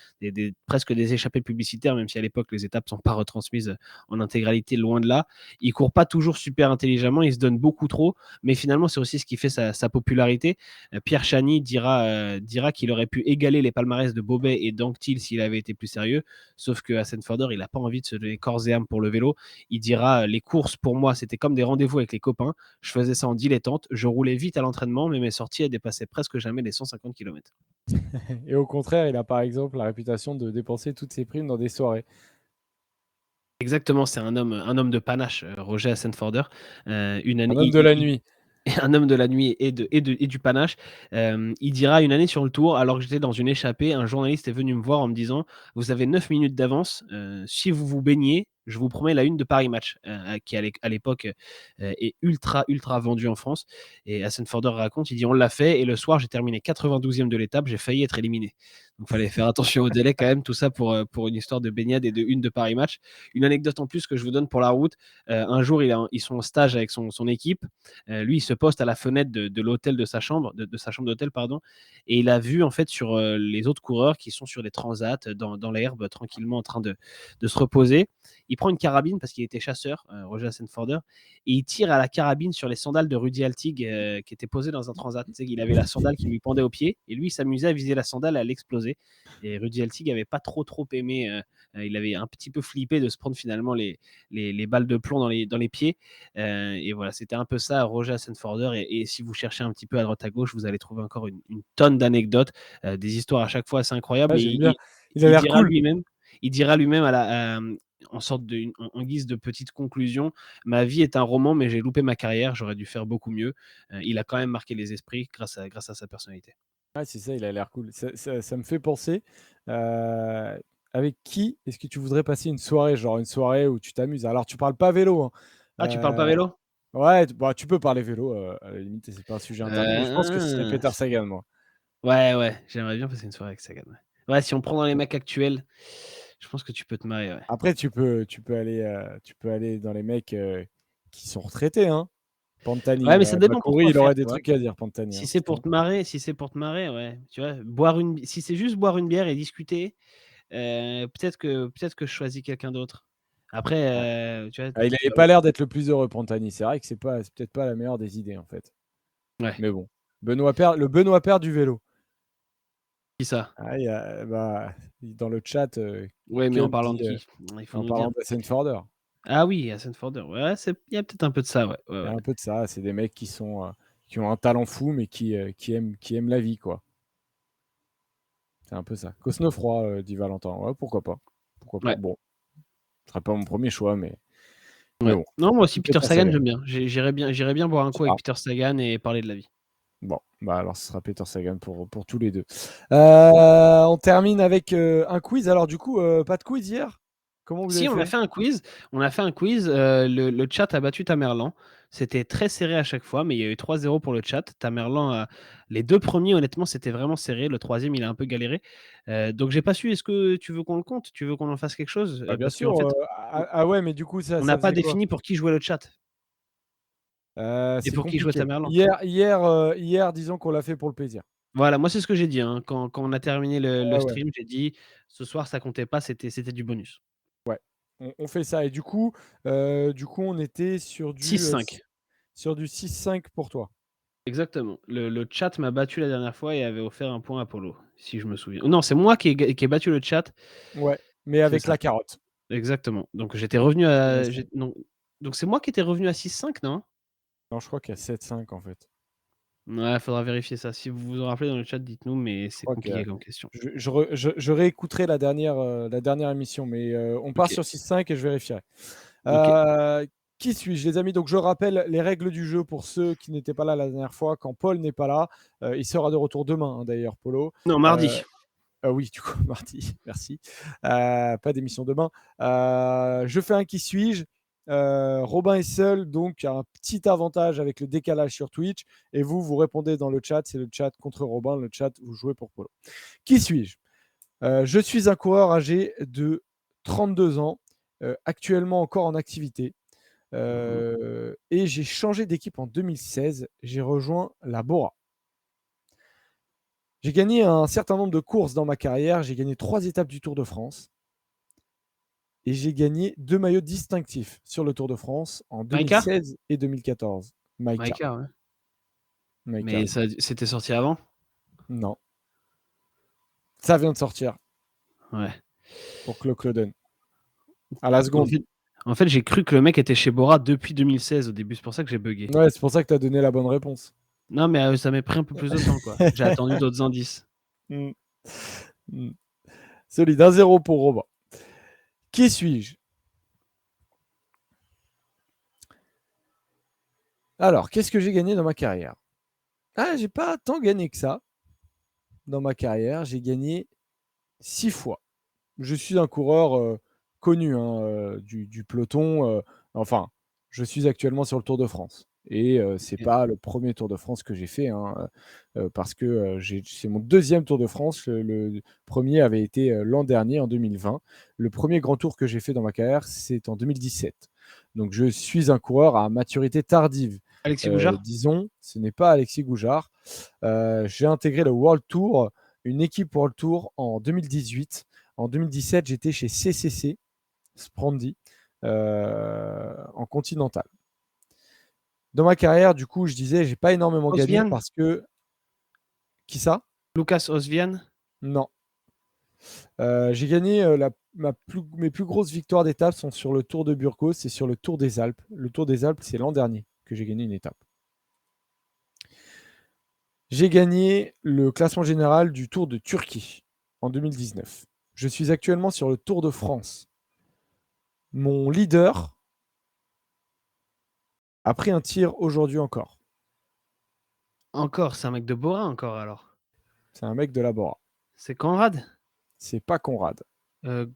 presque des échappées publicitaires, même si à l'époque les étapes sont pas retransmises en intégralité, loin de là. Il court pas toujours super intelligemment, il se donne beaucoup trop, mais finalement c'est aussi ce qui fait sa popularité. Pierre Chany dira qu'il aurait pu égaler les palmarès de Bobet et d'Anquetil s'il avait été plus sérieux, sauf que Hassenforder, il a pas envie de se donner corps et âme pour le vélo. Il dira: «Les courses pour moi, c'était comme des rendez-vous avec les copains. Je faisais ça en dilettante. Je roulais vite à l'entraînement, mais mes sorties, elles dépassaient presque jamais les 150 kilomètres». Et au contraire, il a, par exemple, la réputation de dépenser toutes ses primes dans des soirées. Exactement, c'est un homme de panache, Roger Hassenforder. Une année Un homme de la nuit. un homme de la nuit et du panache. Il dira une année sur le Tour, alors que j'étais dans une échappée, un journaliste est venu me voir en me disant: «Vous avez 9 minutes d'avance, si vous vous baignez, je vous promets la une de Paris Match», qui à l'époque, est ultra, ultra vendue en France et Hassenforder raconte, il dit: «On l'a fait et le soir, j'ai terminé 92e de l'étape, j'ai failli être éliminé». Donc fallait faire attention au délai quand même, tout ça pour une histoire de baignade et de une de Paris Match. Une anecdote en plus que je vous donne pour la route, un jour, ils sont en stage avec son équipe. Lui, il se poste à la fenêtre de l'hôtel de sa chambre, de sa chambre d'hôtel, pardon, et il a vu en fait sur les autres coureurs qui sont sur des transats dans l'herbe, tranquillement en train de se reposer. Il prend une carabine parce qu'il était chasseur, Roger Hassenforder, et il tire à la carabine sur les sandales de Rudy Altig qui étaient posées dans un transat. Tu sais, il avait la sandale qui lui pendait au pied et lui, il s'amusait à viser la sandale et à l'exploser. Et Rudy Altig avait pas trop aimé. Il avait un petit peu flippé de se prendre finalement les balles de plomb dans les pieds. Et voilà, c'était un peu ça, Roger Hassenforder. Et si vous cherchez un petit peu à droite à gauche, vous allez trouver encore une tonne d'anecdotes, des histoires à chaque fois assez incroyables. Ah, Mais j'aime bien. Il a il l'air dira cool. lui-même, il dira lui-même en sorte en guise de petite conclusion, ma vie est un roman, mais j'ai loupé ma carrière, j'aurais dû faire beaucoup mieux. Il a quand même marqué les esprits grâce à sa personnalité. Ouais, c'est ça, il a l'air cool. Ça me fait penser, avec qui est-ce que tu voudrais passer une soirée? Genre une soirée où tu t'amuses? Alors tu parles pas vélo, hein. Ah, tu parles pas vélo? Ouais, bah, tu peux parler vélo, à la limite, c'est pas un sujet interdit, mais je pense que ce serait Heu, Peter Sagan, moi. ouais, ouais, j'aimerais bien passer une soirée avec Sagan, ouais. Ouais, si on prend dans les mecs actuels, je pense que tu peux te marier, ouais. Après tu peux aller dans les mecs, qui sont retraités, hein. Ouais, Pantani, mais ça dépend pour Bakouri, quoi il faire, aurait tu des vois? trucs à dire Pantani, Si hein, c'est pour franchement. te marrer, ouais, tu vois? Si c'est juste boire une bière et discuter, peut-être que je choisis quelqu'un d'autre. Ouais. Après, tu vois? Ah, il avait pas l'air d'être le plus heureux Pantani. C'est vrai que c'est peut-être pas la meilleure des idées, en fait. Ouais. Mais bon, le Benoît Paire du vélo. Qui ça? Ah, il y a bah, dans le chat, Ouais, mais en Keul parlant de dit, qui? Il faut en nous dire. parlant d'Hassan Forder. Ah oui, Hassan Forder. Ouais, il y a peut-être un peu de ça, ouais. Ouais, Il y a ouais. un peu de ça, c'est des mecs qui ont un talent fou, mais qui aiment la vie, quoi. C'est un peu ça. Cosnefroy, dit Valentin. Ouais, pourquoi pas? Pourquoi pas? Ouais, Bon, ce serait pas mon premier choix, mais ouais. bon, Non, moi aussi, Peter Peter Sagan, Sagan. j'aime bien. J'irais bien boire un coup avec Ah, Peter Sagan et parler de la vie. bon, bah, alors ce sera Peter Sagan pour tous les 2. On termine avec, un quiz. Alors du coup, pas de quiz hier? Comment vous avez Si, on a fait? fait un quiz. On a fait un quiz. Le chat a battu Tamerlan. C'était très serré à chaque fois, mais il y a eu 3-0 pour le chat. Tamerlan, les 2 premiers, honnêtement, c'était vraiment serré. Le troisième, il a un peu galéré. Donc j'ai pas su, est-ce que tu veux qu'on le compte? Tu veux qu'on en fasse quelque chose? Bah, bien Parce sûr, qu'en fait, on ouais, mais du coup on ça n'a pas faisait quoi? défini pour qui jouait le chat et C'est pour qui jouait compliqué. Tamerlan. Hier, disons qu'on l'a fait pour le plaisir. Voilà, moi, c'est ce que j'ai dit, hein. Quand on a terminé le Ouais, ouais, stream, j'ai dit: «Ce soir, ça comptait pas, c'était du bonus». ouais. On fait ça et du coup, on était 6-5. sur du 6-5 pour toi. Exactement. Le chat m'a battu la dernière fois et avait offert un point à Polo, si je me souviens. Non, c'est moi qui ai battu le chat, Ouais, mais c'est avec ça, la carotte, exactement. Donc j'étais revenu il me à semble. non, donc c'est moi qui étais revenu à 6-5, non? Non, je crois qu'il y a 7-5 en fait. Ouais, faudra vérifier ça. Si vous vous en rappelez dans le chat, dites-nous, mais Je c'est crois que compliqué comme question. je réécouterai la dernière émission, mais on part OK, sur 6-5 et je vérifierai. OK. Heu, qui suis-je, les amis? Donc je rappelle les règles du jeu pour ceux qui n'étaient pas là la dernière fois. Quand Paul n'est pas là, il sera de retour demain, hein, d'ailleurs, Polo. Non, mardi. Heu, oui, du coup, mardi, merci. Pas d'émission demain. Je fais un qui suis-je. Robin est seul, donc a un petit avantage avec le décalage sur Twitch. Et vous, vous répondez dans le chat. C'est le chat contre Robin. Le chat, vous jouez pour Polo. Qui suis-je? Je suis un coureur âgé de 32 ans, actuellement encore en activité. Mmh. Et j'ai changé d'équipe en 2016. J'ai rejoint la Bora. J'ai gagné un certain nombre de courses dans ma carrière. J'ai gagné 3 étapes du Tour de France et j'ai gagné 2 maillots distinctifs sur le Tour de France en Maïka? 2016 et 2014. Maïka. Maïka, ouais. Maïka. Mais ça c'était sorti avant? Non, ça vient de sortir Ouais. pour Claude à la En seconde. fait en fait, j'ai cru que le mec était chez Bora depuis 2016 au début, c'est pour ça que j'ai buggé. Ouais, c'est pour ça que tu as donné la bonne réponse. Non, mais ça m'a pris un peu plus de temps, quoi. J'ai attendu d'autres indices. Mmh. Mmh. Solide, 1-0 pour Robin. Qui suis-je? Alors, qu'est-ce que j'ai gagné dans ma carrière? Ah, j'ai pas tant gagné que ça dans ma carrière. J'ai gagné 6 fois. Je suis un coureur connu, hein, du peloton. Enfin, je suis actuellement sur le Tour de France. Et c'est OK. pas le premier Tour de France que j'ai fait, hein, parce que c'est mon deuxième Tour de France. Le premier avait été l'an dernier, en 2020. Le premier grand tour que j'ai fait dans ma carrière, c'est en 2017. Donc je suis un coureur à maturité tardive. Alexis Goujard? Disons, ce n'est pas Alexis Goujard. J'ai intégré le World Tour, une équipe World Tour en 2018. En 2017, j'étais chez CCC, Sprandi, en continental. Dans ma carrière, du coup, je disais, j'ai pas énormément gagné Osvian? parce que. Qui ça? Lucas Osvian? Non. J'ai gagné mes plus grosses victoires d'étape sont sur le Tour de Burgos et sur le Tour des Alpes. Le Tour des Alpes, c'est l'an dernier que j'ai gagné une étape. J'ai gagné le classement général du Tour de Turquie en 2019. Je suis actuellement sur le Tour de France. Mon leader a pris un tir aujourd'hui encore. Encore, c'est un mec de Bora encore alors? C'est un mec de la Bora. C'est Conrad? C'est pas Conrad. Heu,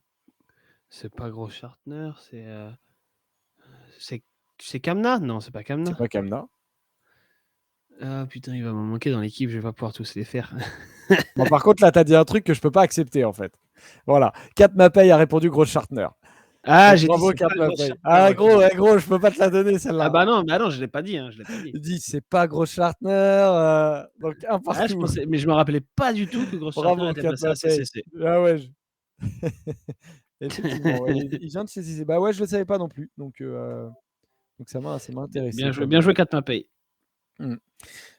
c'est pas Großschartner, c'est c'est Kamna? Non, c'est pas C'est Kamna. pas Kamna. Ah putain, il va m'en manquer dans l'équipe, je vais pas pouvoir tous les faire. Bon, par contre, là, tu as dit un truc que je peux pas accepter, en fait. Voilà. Kat Mapei a répondu gros Chartner. Ah, Donc, j'ai dit: bravo, «C'est Kat pas Mapei. Großschartner», Ah, ouais, putain. gros, je peux pas te la donner, Ah celle-là. bah non, je l'ai pas dit, hein, je l'ai pas dit. Il dit, c'est pas gros Chartner. Donc, un Ah, je partout. pensais mais je me rappelais pas du tout que Großschartner Bravo, était Kat passé à Mapei. CCC. Ah ouais. Effectivement, ouais, il vient de chez Zizé. Bah ouais, je le savais pas non plus. Donc ça m'a intéressé Bien comme. joué Kat Mapei. Hmm.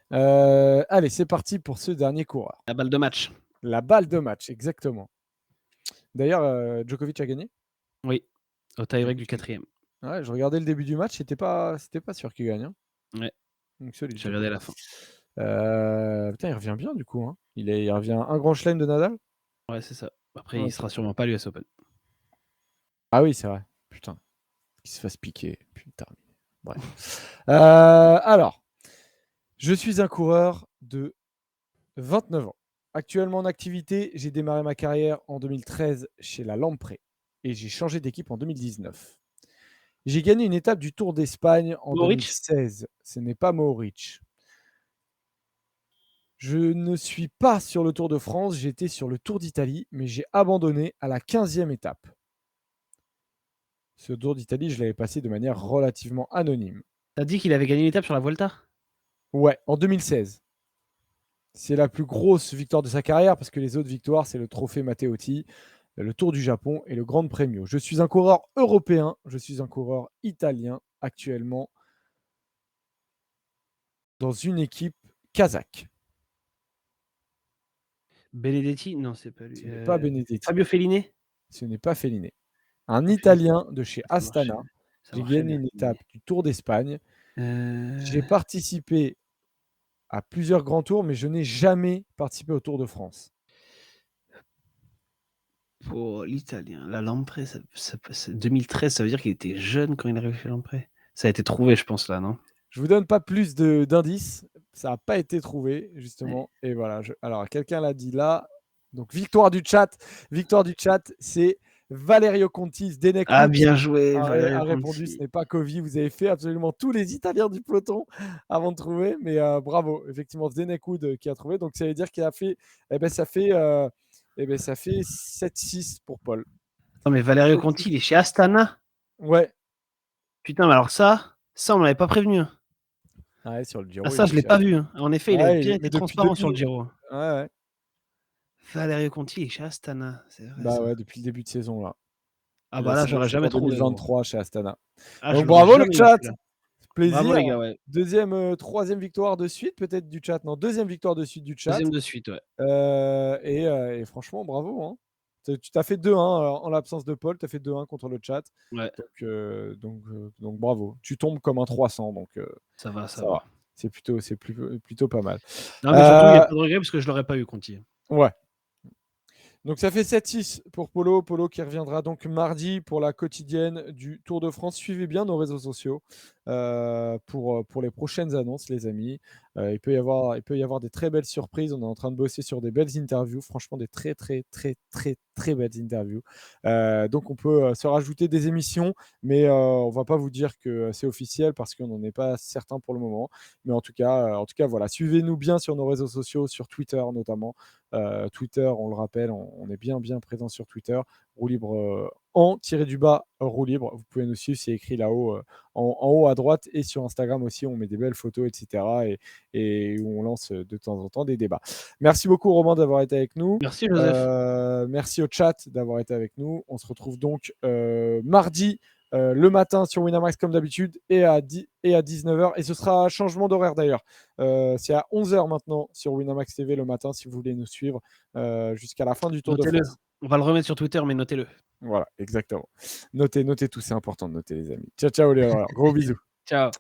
Allez, c'est parti pour ce dernier coureur. La balle de match. La balle de match, exactement. D'ailleurs, Djokovic a gagné? Oui, au tie-break du OK. 4e. Ouais, je regardais le début du match, c'était pas sûr qu'il gagne, hein. Ouais, Donc solide, j'ai regardé chapeau. la fin. Putain, il revient bien du coup, hein. Il revient un grand chelem de Nadal? Ouais, c'est ça. Après, il OK. sera sûrement pas à l'US Open. Ah oui, c'est vrai. Putain, qu'il se fasse piquer, putain. Bref. Alors, je suis un coureur de 29 ans. Actuellement en activité, j'ai démarré ma carrière en 2013 chez la Lampre et j'ai changé d'équipe en 2019. J'ai gagné une étape du Tour d'Espagne en Mohoric? 2016. Ce n'est pas Mohoric. Je ne suis pas sur le Tour de France, j'étais sur le Tour d'Italie, mais j'ai abandonné à la 15e étape. Ce Tour d'Italie, je l'avais passé de manière relativement anonyme. Tu dit qu'il avait gagné une étape sur la Vuelta? Ouais, en 2016. C'est la plus grosse victoire de sa carrière parce que les autres victoires, c'est le trophée Matteotti, le Tour du Japon et le Grand Premio. Je suis un coureur européen, je suis un coureur italien actuellement dans une équipe kazakh. Benedetti? Non, c'est pas lui. Ce n'est pas Benedetti, Fabio Felline? ce n'est pas Fellini. Un Oh putain, Italien de chez ça marchait Astana. bien. Ça J'ai marchait gagné bien, une Felline. étape du Tour d'Espagne. Heu, J'ai participé à plusieurs grands tours, mais je n'ai jamais participé au Tour de France. pour l'italien, la Lampre, c'est 2013, ça veut dire qu'il était jeune quand il est arrivé chez Lampre? Ça a été trouvé, je pense, là, non? Je vous donne pas plus d'indices. Ça n'a pas été trouvé, Ouais. justement. Et voilà. Alors, quelqu'un l'a dit là. Donc, victoire du chat. Victoire du chat, c'est Valerio Conti, Ah, Zdenek bien joué, a Valerio répondu. Ce Conti. n'est pas Kovi. Vous avez fait absolument tous les Italiens du peloton avant de trouver. Mais bravo. Effectivement, Zdenek qui a trouvé. Donc, ça veut dire qu'il a fait. Eh ben, ça fait 7-6 pour Paul. Non, mais Valerio 7-6. Conti, il est chez Astana? Ouais. Putain, mais alors ça, on m'avait pas prévenu, hein. Ouais, sur le Ah, Giro, il ça, est je l'ai chez pas Aston. vu, hein. En effet, il a Ouais, bien mais été depuis transparent le sur début. le Giro, hein. Ouais, ouais. Valerio Conti, il est chez Astana, c'est vrai Bah ça. ouais, depuis le début de saison là. Ah Et bah la là, j'aurais jamais saison trouvé, gros. 2023 chez Astana. Ah, je Donc l'aurais bravo le jamais eu chat, celui-là. Bravo plaisir. les gars, ouais. Deuxième, troisième victoire de suite peut-être du chat. Non, deuxième victoire de suite du chat. 2e de suite, ouais. Et franchement, bravo, hein. Tu t'as fait 2-1 en l'absence de Paul, tu as fait 2-1 contre le chat. Ouais, Donc bravo. Tu tombes comme un 300, donc ça va, ça ça va. va. C'est plutôt pas mal. Non, mais surtout, il y a pas de regret parce que je l'aurais pas eu, Conti. Ouais. Donc ça fait 7-6 pour Polo. Polo qui reviendra donc mardi pour la quotidienne du Tour de France. Suivez bien nos réseaux sociaux pour les prochaines annonces, les amis. Il peut y avoir des très belles surprises. On est en train de bosser sur des belles interviews. Franchement, des très, très, très, très, très belles interviews. Donc on peut se rajouter des émissions, mais on ne va pas vous dire que c'est officiel parce qu'on n'en est pas certain pour le moment. Mais en tout cas, voilà. Suivez-nous bien sur nos réseaux sociaux, sur Twitter notamment. Twitter, on le rappelle, on est bien présent sur Twitter. Roue libre en-du-bas roue libre. Vous pouvez nous suivre, c'est écrit là-haut, en haut à droite. Et sur Instagram aussi, on met des belles photos, etc. Et où on lance de temps en temps des débats. Merci beaucoup Romain d'avoir été avec nous. Merci Joseph. Merci au chat d'avoir été avec nous. On se retrouve donc mardi le matin sur Winamax comme d'habitude et à 19h. Et ce sera un changement d'horaire d'ailleurs. C'est à 11h maintenant sur Winamax TV le matin si vous voulez nous suivre jusqu'à la fin du Tour de Notez-le. France. On va le remettre sur Twitter, mais notez-le. Voilà, exactement. Notez tout, c'est important de noter les amis. Ciao, ciao les gros bisous. Ciao.